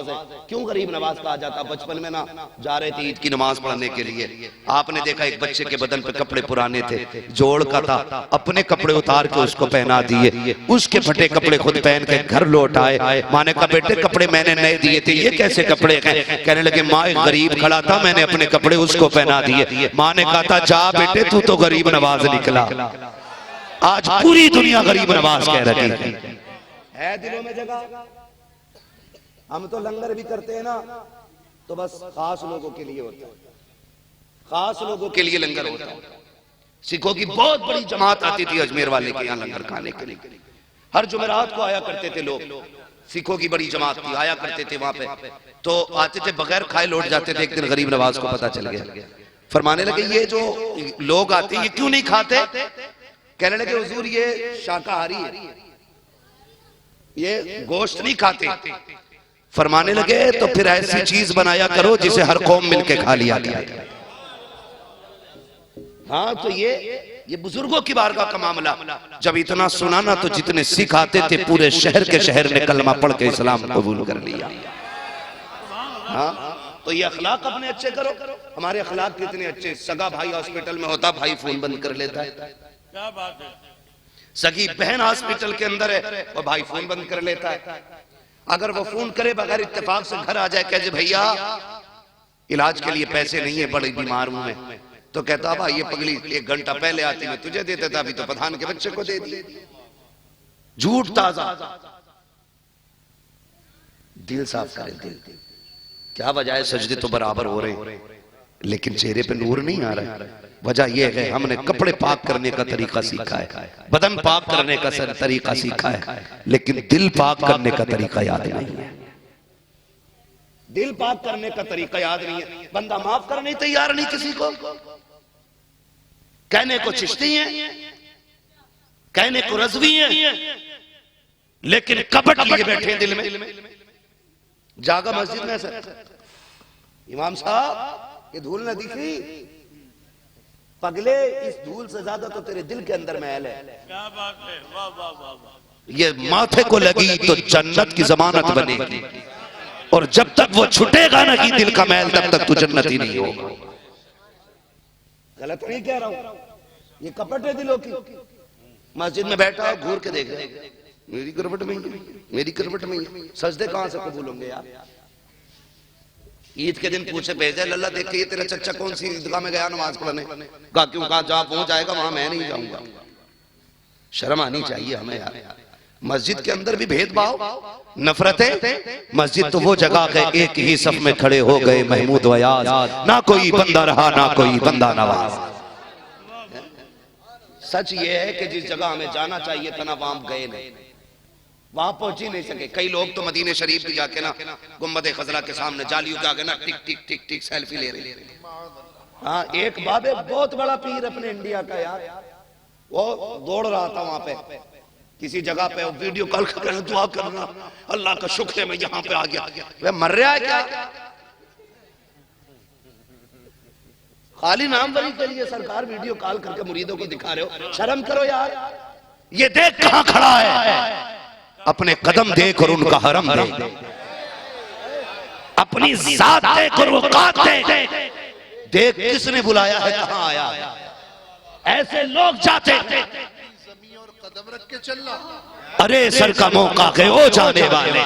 है। क्यों गरीब नवाज कहा जाता? बचपन में ना जा रहे थे ईद की नमाज पढ़ने के लिए, आपने देखा एक बच्चे के बदन पे कपड़े पुराने थे, जोड़ का था, अपने कपड़े उतार के उसको पहना दिए, उसके फटे कपड़े खुद पहन के घर लौट आए। माँ ने कहा बेटे कपड़े मैंने नए दिए थे, ये कैसे कपड़े हैं? कहने लगे माँ एक गरीब खड़ा था, मैंने अपने कपड़े उसको पहना दिए। माँ ने कहा था जा बेटे तू तो गरीब नवाज निकला। आज पूरी दुनिया गरीब नवाज कह रही है। दिलों में जगह। हम तो लंगर भी करते हैं ना, तो बस खास लोगों के लिए होता है, खास लोगों के लिए लंगर होता है। सिखों की बहुत बड़ी जमात आती थी अजमेर वाले के यहाँ लंगर खाने के लिए। हर जुमेरात को आया करते थे लोग, सिखों की बड़ी जमात थी, आया करते थे वहां पे। तो आते थे बगैर खाए लौट जाते थे। एक दिन गरीब नवाज को पता चल गया, फरमाने लगे ये जो लोग आते हैं ये क्यों नहीं खाते? कहने लगे हुजूर ये शाकाहारी है, ये गोश्त नहीं खाते। फरमाने लगे तो फिर ऐसी चीज बनाया करो जिसे हर कौम मिलके खा लिया जाए। हाँ तो ये बुजुर्गों की बारगाह का मामला। जब इतना सुना ना तो जितने सिख आते थे पूरे शहर के शहर ने कलमा पढ़ के इस्लाम कबूल कर लिया। हाँ तो ये अखलाक अपने अच्छे करो। हमारे अखलाक कितने अच्छे। सगा भाई हॉस्पिटल में होता, भाई फोन बंद कर लेता है। क्या बात है? सगी बहन हॉस्पिटल के अंदर है और भाई फोन बंद कर लेता है। अगर वो फोन करे बगैर इत्तेफाक से घर आ जाए, कहे भैया इलाज के लिए पैसे नहीं है, बड़ी बीमार हूं मैं, तो कहता भाई ये पगली 1 घंटा पहले आती मैं तुझे देता था, अभी तो प्रधान के बच्चे को दे दिए। झूठ ताजा। दिल साफ करे, दिल। क्या वजह है? सजदे तो बराबर हो रहे हैं लेकिन चेहरे पे नूर नहीं आ रहा है। वजह यह है हमने कपड़े पाक करने का तरीका सीखा है, बदन पाक करने का तरीका सीखा है, लेकिन दिल पाक करने का तरीका याद नहीं है। दिल पाक करने का तरीका याद नहीं है। बंदा माफ करने तैयार नहीं किसी को। कहने को चिश्ती है, कहने को रज़वी है, लेकिन कपट लिए बैठे दिल में। जागा मस्जिद में सर, इमाम साहब ये धूल न दिखी? पगले इस धूल से ज्यादा तो तेरे दिल के अंदर मैल है। क्या बात है? वाह वाह वाह वाह। ये माथे को लगी तो जन्नत की जमानत बनेगी, और जब तक वो छुटेगा ना कि दिल का मैल, तब तक तू जन्नती नहीं होगा। गलत नहीं कह रहा हूं, ये कपट है दिलों की। मस्जिद में बैठा है, घूर के देख रहे, मेरी करवट में, मेरी करवट में सजदे कहां से कबूल होंगे यार? ईद के दिन पूछे भेजे लल्ला देख के ये तेरा चच्चा कौन सी ईदगाह में गया नमाज पढ़ने? कहा क्यों? कहा जहां पहुंच जाएगा वहां मैं नहीं जाऊंगा। शर्म आनी चाहिए हमें यार। मस्जिद के अंदर भी भेदभाव, नफरतें। मस्जिद तो वो जगह है एक ही सफ में खड़े हो गए महमूद वयाज, ना कोई बंदा रहा ना कोई बंदा नवाज। सच ये है कि जिस जगह हमें जाना चाहिए था ना वहां गए नहीं, वहां पहुंच ही नहीं सके। कई लोग तो मदीने शरीफ भी जाके ना गुम्बद खजरा के सामने जालियों के आगे ना टिक टिक टिक टिक सेल्फी ले रहे। हाँ एक बाबे बहुत बड़ा पीर अपने इंडिया का यार, वो दौड़ रहा था वहां पे किसी जगह पे, वीडियो कॉल करना, दुआ करना, अल्लाह का शुक्र है मैं यहाँ पे आ गया। वह मर रहा है क्या? खाली नाम वरी के लिए सरकार वीडियो कॉल करके मुरीदों को दिखा रहे हो, शर्म करो यार। ये देख कहां खड़ा है, अपने कदम देख और उनका हरम देख, अपनी जात देख और औकात देख किसने बुलाया है, कहां आया है। ऐसे लोग जाते कदम रख के चलना। अरे सर का मौका गए ओ जाने वाले,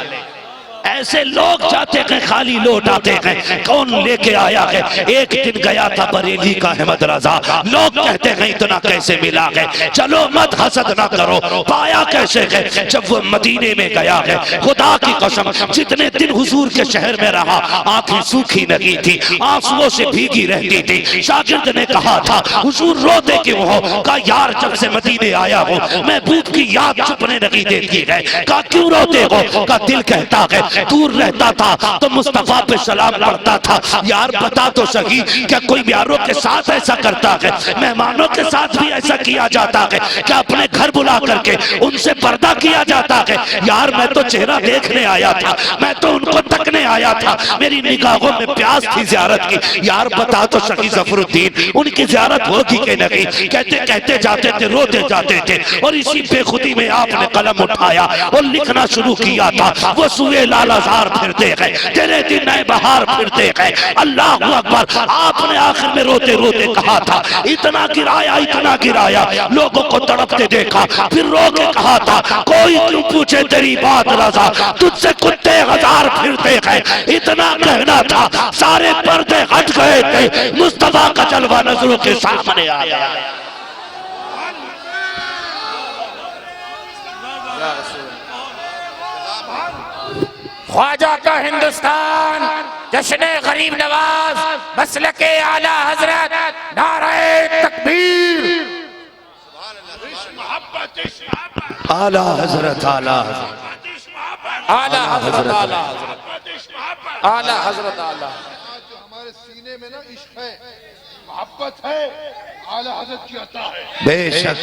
ऐसे लोग जाते गए खाली लौट आते गए। कौन लेके आया है? एक दिन गया था बरेली का अहमद रजा, लोग कहते गए इतना कैसे मिला है? चलो मत हसद ना करो, पाया कैसे है? जब वो मदीने में गया है, खुदा की कसम जितने दिन हुजूर के शहर में रहा, आंखें सूखी नहीं थी, आंसुओं से भीगी रहती थी। शागिर्द ने कहा था हुजूर रोते क्यों हो? कहा यार जब से मदीने आया हो महबूब की याद छुपने नहीं देती है। कहा क्यों रोते हो? का दिल कहता है दूर रहता था तो मुस्तफा पे सलाम पढ़ता था। यार बता तो सही क्या कोई यारों के साथ ऐसा करता है? मेहमानों के साथ भी ऐसा किया जाता है क्या? अपने घर बुला करके उनसे पर्दा किया जाता है? यार मैं तो चेहरा देखने आया था, मैं तो उनको तकने आया था, मेरी निगाहों में प्यास थी जियारत की। यार बता तो सही ज़फरुद्दीन उनकी जियारत होगी कि नहीं? कहते कहते जाते थे, रोते जाते थे। और इसी बेखुदी में आपने कलम उठाया और लिखना शुरू किया था। वो सुए लालाजार फिरते गए, तेरे दिन नए बहार फिरते गए। अल्लाह अकबर। आपने आखिर में रोते रोते कहा था इतना गिराया, लोगों को तड़पते देखा, फिर रो के कहा था कोई क्यों पूछे तेरी बात रजा, तुझसे कुत्ते हजार फिरते गए। इतना कहना था, सारे पर्दे हट गए थे, मुस्तफा का जलवा नजरों के सामने आ गया। ख्वाजा का हिंदुस्तान, जश्न गरीब नवाज, मसलके आला हजरत, नारे तकबीर। आला हजरत, आला आला हजरत, आला हजरत, आला हजरत, आला। जो हमारे सीने में ना इश्क है, मोहब्बत है, आला हजरत की अता है। बेशक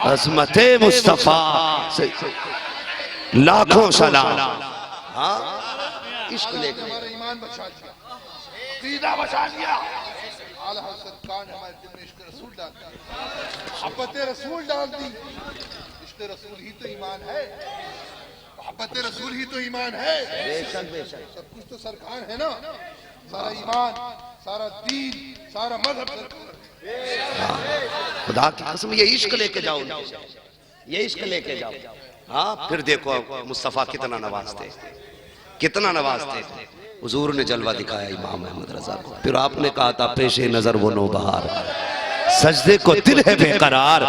अज़मते मुस्तफा लाखों सलाम। हाँ इश्क लेकर हमारा ईमान बचा लिया, अकीदा बचा लिया। आला हजरत खान हमारे दिल में इश्क रसूल डाल दी, मोहब्बत रसूल डाल दी। इश्क रसूल ही तो ईमान है, मोहब्बत रसूल ही तो ईमान है। बेशक बेशक सब कुछ तो सरकार है ना, सारा ईमान, सारा दीन, सारा मजहब। खुदा की कसम ये इश्क लेके जाओ, ये इश्क लेके जाओ। हाँ फिर देखो मुस्तफा कितना नवाजते, कितना नवाजते। हुजूर ने जलवा दिखाया इमाम अहमद रजा को। फिर आपने कहा था पेशे नजर वो नौबहार, सजदे को दिल है बेकरार,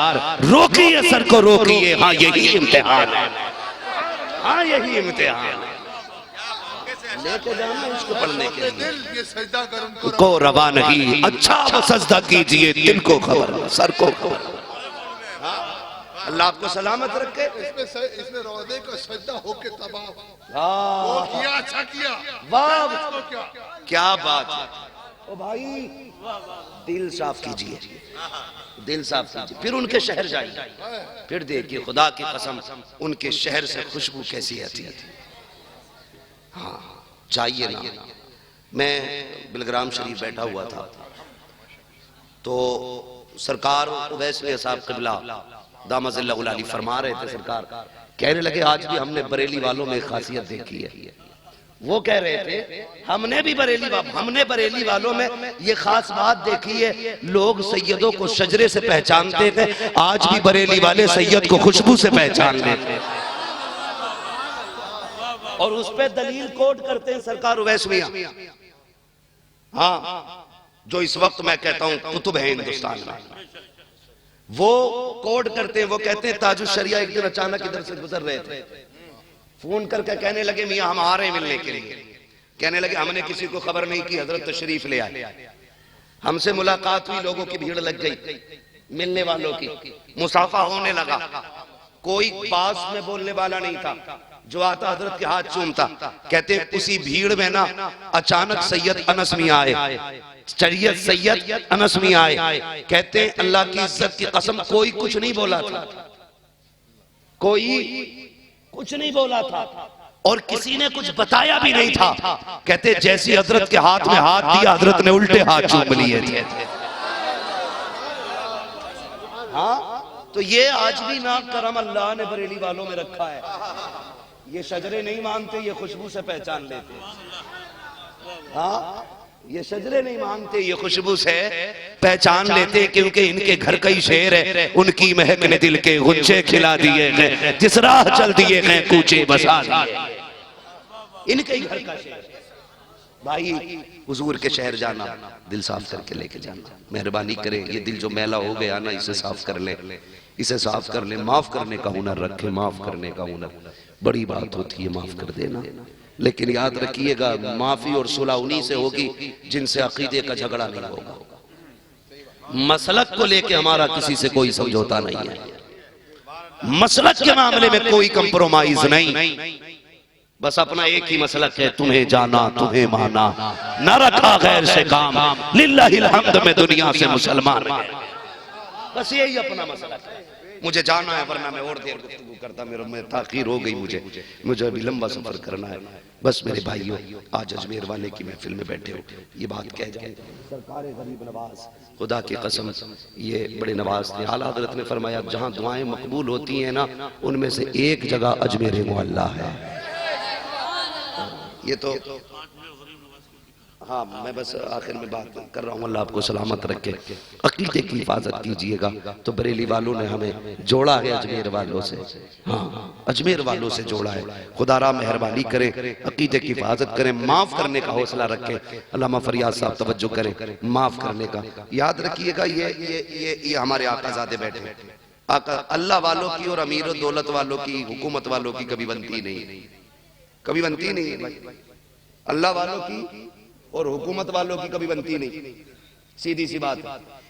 रोकिए सर को रोकिए। हाँ यही इम्तिहान है, हाँ यही इम्तिहान है। लेके जाना इसको पढ़ने के लिए। दिल ये सजदा कर उनको को रवा नहीं, अच्छा वो सजदा कीजिए, दिल को खबर सर को खबर। अल्लाह आपको सलामत रखे। इसमें रोज़े का सजदा होके तबाह हाँ वो किया, अच्छा किया, वाह इसको क्या क्या बात है। ओ भाई दिल साफ कीजिए, दिल साफ कीजिए, फिर उनके शहर जाइए, फिर देखिए खुदा की कसम उनके शहर से खुशबू कैसी आती है। हाँ जाइए ना। मैं बिलग्राम शरीफ बैठा हुआ था तो सरकार उवैस साहब क़िबला दामज़िल्लहुल अली फरमा रहे थे। सरकार कहने लगे आज भी हमने बरेली वालों में खासियत देखी है। वो कह रहे थे हमने बरेली वालों में ये खास बात देखी है, लोग सैयदों को शजरे से पहचानते थे, आज भी बरेली वाले सैयद को खुशबू से पहचान लेते और उस पे दलील कोट करते हैं सरकार उवैस मियां। हाँ जो इस वक्त मैं कहता हूं कुतुब है हिंदुस्तान में, वो कोड करते हैं। वो कहते हैं ताजुश शरिया एक दिन अचानक इधर से गुजर रहे थे, फोन करके कहने लगे मियां हम आ रहे हैं मिलने के लिए। कहने लगे हमने किसी को खबर नहीं की, हजरत तशरीफ ले आए। हमसे मुलाकात हुई, लोगों की भीड़ लग गई, मिलने वालों की मुसाफा होने लगा। कोई पास में बोलने वाला नहीं था, जो आता हजरत के हाथ चूमता। कहते उसी भीड़ में ना अचानक सैयद अनस मियां आए, सैयद अनस मियां आए। कहते अल्लाह की इज्जत की कसम कोई कुछ नहीं बोला था, कोई कुछ नहीं बोला था और किसी ने कुछ बताया भी नहीं था। कहते जैसी हजरत के हाथ में हाथ दिया, हजरत ने उल्टे हाथ चूम लिए थे। हाँ तो ये आज भी ना करम अल्लाह ने बरेली वालों में रखा है। ये शजरे नहीं मानते, ये खुशबू से पहचान लेते। हाँ ये शजरे नहीं मांगते, ये खुशबू से पहचान लेते क्योंकि इनके घर का ही शेर है। उनकी महक ने दिल के गुंजे खिला दिए गए, जिस राह चल दिए गए कूचे बसा दिए, इनके ही घर का शेर। भाई हुजूर के शहर जाना, दिल साफ करके लेके जाना, मेहरबानी करें। ये दिल जो मैला हो गया ना, इसे साफ कर ले, इसे साफ कर ले। माफ करने का हुनर रखे, माफ करने का हुनर बड़ी बात होती है, माफ कर देना। लेकिन याद रखिएगा, माफी और सुलह उन्हीं से होगी जिनसे अकीदे का झगड़ा नहीं होगा। मसलक को लेके हमारा किसी से कोई समझौता नहीं है, मसलक के मामले में कोई कंप्रोमाइज नहीं। बस अपना एक ही मसलक है, तुम्हें जाना तुम्हें माना, न रखा गैर से काम, लिल्लाहिल हम्द में दुनिया से मुसलमान। बस यही अपना मसलक है। मुझे जाना है वरना मैं और देर गुफ्तगू करता, मेरे ताखीर हो गई, मुझे अभी लंबा सफर करना है। बस मेरे भाइयों, आज अजमेर वाले की महफिल में बैठे हो, ये बात कह जाए, सरकार गरीब नवाज, खुदा की कसम ये बड़े नवाज थे। आला हज़रत ने फरमाया, जहां दुआएं मकबूल होती हैं ना, उनमें से एक जगह अजमेर मुअल्ला है। ये तो हाँ, मैं बस आखिर में बात कर रहा हूँ। अल्लाह आपको सलामत रखे, अकीदे की हिफाजत कीजिएगा। तो बरेली वालों ने हमें जोड़ा है अजमेर वालों से, हाँ अजमेर वालों से जोड़ा है। खुदारा मेहरबानी करे, अकीदे की हिफाजत करें, माफ करने का हौसला रखें। अल्लामा फरियाद साहब तवज्जो करें, माफ करने का। याद रखिएगा, ये हमारे आकाज़ादे बैठे, आका अल्लाह वालों की और अमीर दौलत वालों की, हुकूमत वालों की कभी बनती नहीं, कभी बनती नहीं है। अल्लाह वालों की और हुकूमत वालों की कभी बनती नहीं, सीधी सी बात।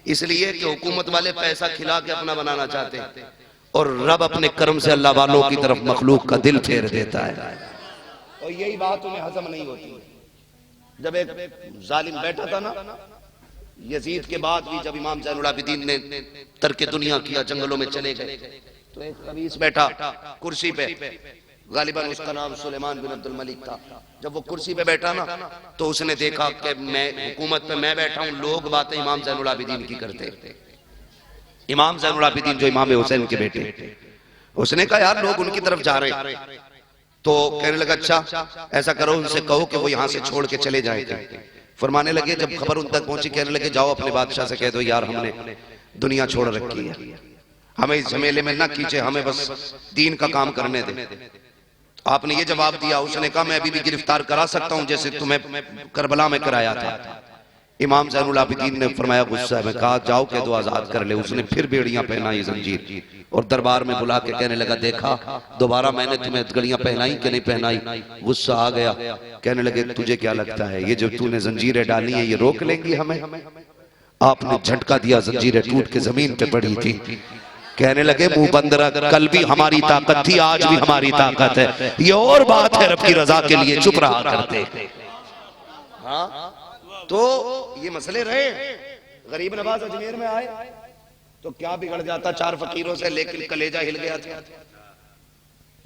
इसलिए कि हुकूमत वाले पैसा खिला के अपना बनाना चाहते हैं, और रब अपने कर्म से अल्लाह वालों की तरफ मखलूक का दिल फेर देता है। और यही बात उन्हें हजम नहीं होती। जब एक जालिम बैठा था ना यजीद के बाद भी, जब इमाम ज़ैनुल आबिदीन ने तर्क दुनिया किया, जंगलों में चले गए, तो एक खबीस बैठा कुर्सी पे, गालिबन उसका नाम सुलेमान बिन अब्दुल मलिक था। जब वो कुर्सी पे बैठा ना, तो उसने देखा कि मैं हुकूमत पे मैं बैठा हूं, लोग बातें इमाम ज़ैनुल आबिदीन की करते। इमाम ज़ैनुल आबिदीन जो इमाम हुसैन के बेटे, उसने कहा यार लोग उनकी तरफ जा रहे हैं। तो कहने लगा, अच्छा ऐसा करो, उनसे कहो कि वो यहाँ से छोड़ के चले जाएंगे। फरमाने लगे, जब खबर उन तक पहुंची, कहने लगे जाओ अपने बादशाह से कह दो यार हमने दुनिया छोड़ रखी है, हमें इस झमेले में ना खींचे, हमें बस दीन का काम करने दे। आपने ये जवाब दिया। उसने कहा मैं अभी भी गिरफ्तार करा सकता हूं, जैसे तुम्हें करबला में कराया था। इमाम ज़ैनुल आबिदीन ने फरमाया गुस्सा में, कहा जाओ कह दो आजाद कर ले। उसने फिर बेड़ियां पहनाई जंजीर, और दरबार में बुला के कहने लगा, देखा दोबारा मैंने तुम्हें गड़ियां पहनाई कि नहीं पहनाई। गुस्सा आ गया, कहने लगे तुझे क्या लगता है ये जो तूने जंजीरें डाली है ये रोक लेंगी हमें? आपने झटका दिया, जंजीरें टूट के जमीन पे पड़ी थी। कहने लगे मुंह बंद रख, कल भी हमारी ताकत थी, आज भी हमारी ताकत है, ये और बात है रब की रजा के लिए चुप रहा करते। हाँ तो ये मसले रहे। गरीब नवाज अजमेर में आए तो क्या बिगड़ जाता चार फकीरों से, लेकिन कलेजा हिल गया था,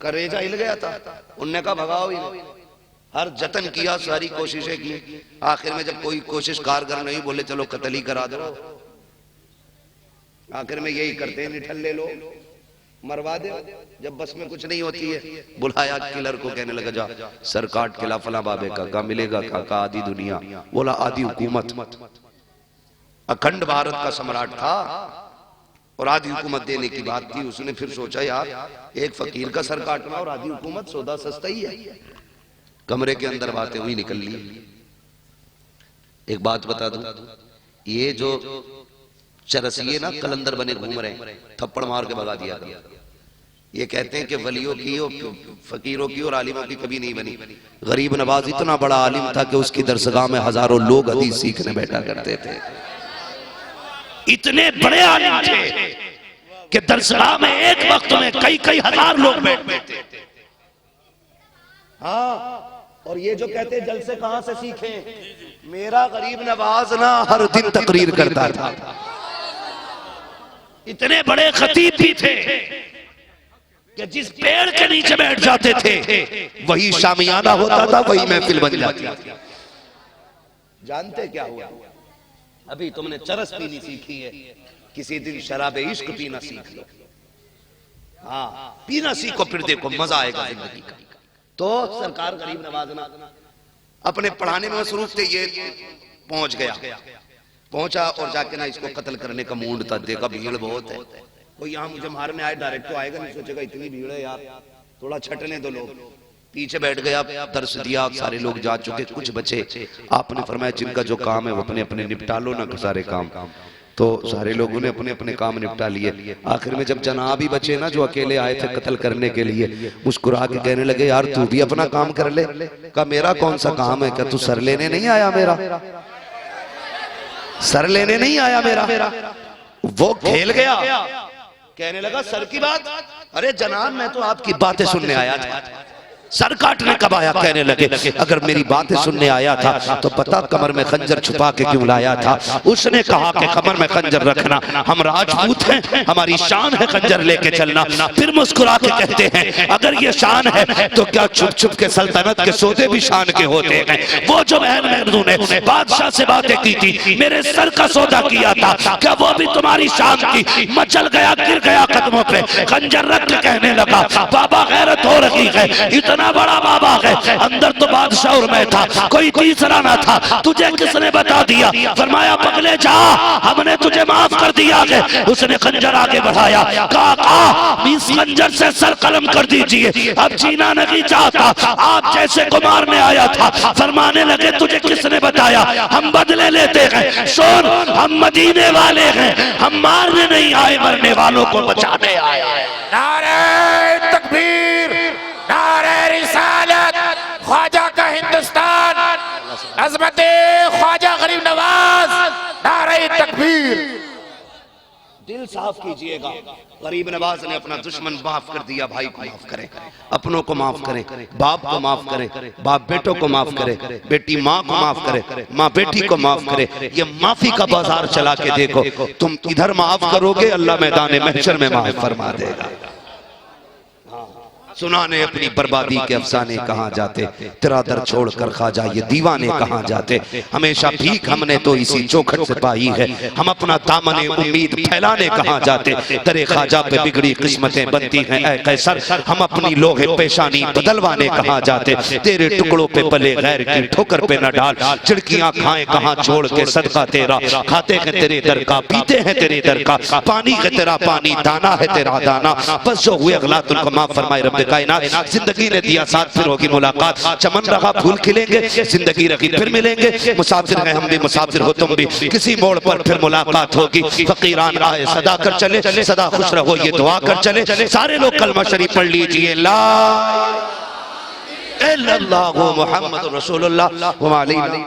कलेजा हिल गया था। उनने कहा भगाओ ही नहीं, हर जतन किया, सारी कोशिशें की। आखिर में जब कोई कोशिश कारगर नहीं, बोले चलो कत्ल ही करा दो। आखिर में यही करते हैं, निठल्ले लो मरवा दे। जब बस में कुछ नहीं होती है, बुलाया किलर को, कहने लगा जा सर काट के ला फला बाबे का मिलेगा का आधी दुनिया। बोला आधी हुकूमत। अखंड भारत का सम्राट था और आधी हुकूमत देने की बात थी। उसने फिर सोचा यार एक फकीर का सर काटना और आधी हुकूमत, सौदा सस्ता ही है। कमरे के अंदर बातें हुई निकल ली। एक बात बता दूं, ये जो चरसिए ना कलंदर बने घूम रहे हैं, थप्पड़ मार के भगा दिया था। ये कहते हैं कि वलियों की और फकीरों की और आलिमों की कभी नहीं बनी। गरीब नवाज इतना बड़ा आलिम था कि उसकी दरसगाह में हजारों लोग हदीस सीखने बैठा करते थे। इतने बड़े आलिम थे कि दरसगाह में एक वक्त में कई हजार लोग बैठते थे। हाँ, और ये जो कहते जलसे कहां से सीखे, मेरा गरीब नवाज ना हर दिन तकरीर करता था। इतने बड़े खतीब भी थे कि जिस पेड़ के नीचे बैठ जाते थे वही शामियाना होता था, वही महफिल बन जाती थी। जानते क्या हुआ? अभी तुमने चरस पीनी सीखी है, किसी दिन शराब इश्क पीना सीख लो। हाँ पीना सीखो, फिर देखो मजा आएगा जिंदगी का। तो सरकार गरीब नवाज अपने पढ़ाने में मसरूफ थे। ये पहुंच गया, पहुंचा और जाके ना इसको कत्ल करने का मूड था, देखा भीड़ बहुत है, कोई यहाँ मुझे मारने आए डायरेक्ट तो आएगा नहीं, सोचेगा इतनी भीड़ है यार थोड़ा छटने दो लोग, पीछे बैठ गया, दर्श दिया, सारे लोग जा चुके, कुछ बचे। आपने फरमाया जिनका जो काम है वो अपने अपने निपटा लो ना सारे काम, तो सारे लोगों ने अपने अपने काम निपटा लिए। आखिर में जब जनाब ही बचे ना जो अकेले आए थे कत्ल करने के लिए, मुस्कुरा के कहने लगे यार तू भी अपना काम कर ले। कहा मेरा कौन सा काम है, क्या तू सर लेने नहीं आया मेरा, सर लेने नहीं आया मेरा। वो खेल गया, कहने लगा सर की बात, अरे जनाब मैं तो आपकी बातें सुनने आया था, सर काटने कब आया। कहने लगे अगर मेरी बातें सुनने आया था तो पता कमर में खंजर छुपा के क्यों लाया था। उसने कहा कि कमर में खंजर रखना, हम राजपूत हैं, हमारी शान है खंजर लेके चलना। फिर मुस्कुरा के कहते हैं अगर ये शान है तो क्या छुप छुप के सल्तनत के सौदे भी शान के होते हैं। वो जो बहन महमूदों ने बादशाह से बातें की थी, मेरे सर का सौदा किया था, क्या वो भी तुम्हारी शान थी। मचल गया, गिर गया कदमों पे, खंजर रख के कहने लगा बाबा गैरत हो रही है, इतना बड़ा बाबा है, अंदर तो बादशाह और मैं था, कोई तीसरा ना था, तुझे किसने बता दिया। फरमाया पगले जा, हमने तुझे माफ कर दिया है। उसने खंजर आगे बढ़ाया, कहा इस खंजर से सर कलम कर दीजिए, अब जीना नहीं चाहता, आप जैसे को मारने आया था। फरमाने लगे तुझे किसने बताया, हम बदले लेते हैं, सुन हम मदीने वाले हैं, हम मारने नहीं आए, मरने वालों को बचाने आए। नारे तकबीर, नारे रिसालत, ख्वाजा का हिंदुस्तान, अज़मत ख्वाजा गरीब नवाज, नारे तकबीर। दिल साफ कीजिएगा, गरीब नवाज ने अपना दुश्मन माफ कर दिया, भाई को माफ करें, अपनों को माफ करें, बाप को माफ करें, बाप बेटों को माफ करे, बेटी माँ को माफ करे, माँ बेटी को माफ करे। ये माफी का बाजार चला के देखो, तुम इधर माफ करोगे अल्लाह मैदान महशर में माफ फरमा देगा। सुनाने अपनी बर्बादी के अफसाने कहाँ जाते, तेरा दर छोड़कर खाजा ये दीवाने कहाँ जाते। हमेशा भीख हमने तो इसी चौखट से पाई है, हम अपना दामने उम्मीद फैलाने कहाँ जाते। तेरे खाजा पे बिगड़ी किस्मतें बनती हैं ऐ कैसर, हम अपनी लोहे पेशानी बदलवाने कहाँ जाते। तेरे टुकड़ों पे पले गैर की ठोकर पे न डाल, चिड़कियां खाएं कहाँ छोड़ के सदका तेरा। खाते हैं तेरे दर का, पीते हैं तेरे दर का, पानी है तेरा पानी, दाना है तेरा दाना। बस जो हुए अगलात उनको माफ फरमाए रब्बे कायनात। जिंदगी ने दिया साथ, फिर होगी मुलाकात, चमन रहा फूल खिलेंगे, जिंदगी रखी फिर मिलेंगे। मुसाफिर हैं हम भी, मुसाफिर हो तुम भी, किसी मोड़ पर फिर मुलाकात होगी। फकीरान आए सदा कर चले, सदा खुश रहो ये दुआ कर चले। सारे लोग कलमा शरीफ पढ़ लीजिए, ला इल्लल्लाहु मुहम्मदुर रसूलुल्लाह व अलैहि।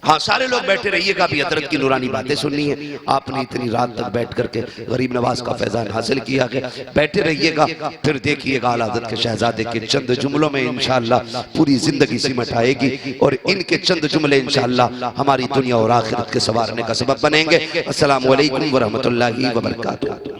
हाँ सारे लोग बैठे रहिएगा, अभी हजरत की नूरानी बातें सुननी है। आपने इतनी रात तक बैठ करके गरीब नवाज का फैजान हासिल किया है, बैठे रहिएगा, फिर देखिएगा आला हज़रत के शहजादे के चंद जुमलों में इंशाअल्लाह पूरी जिंदगी सिमट आएगी, और इनके चंद जुमले इंशाअल्लाह हमारी दुनिया और आखिरत के संवारने का सबब बनेंगे। अस्सलामु अलैकुम व रहमतुल्लाहि व बरकातुहू।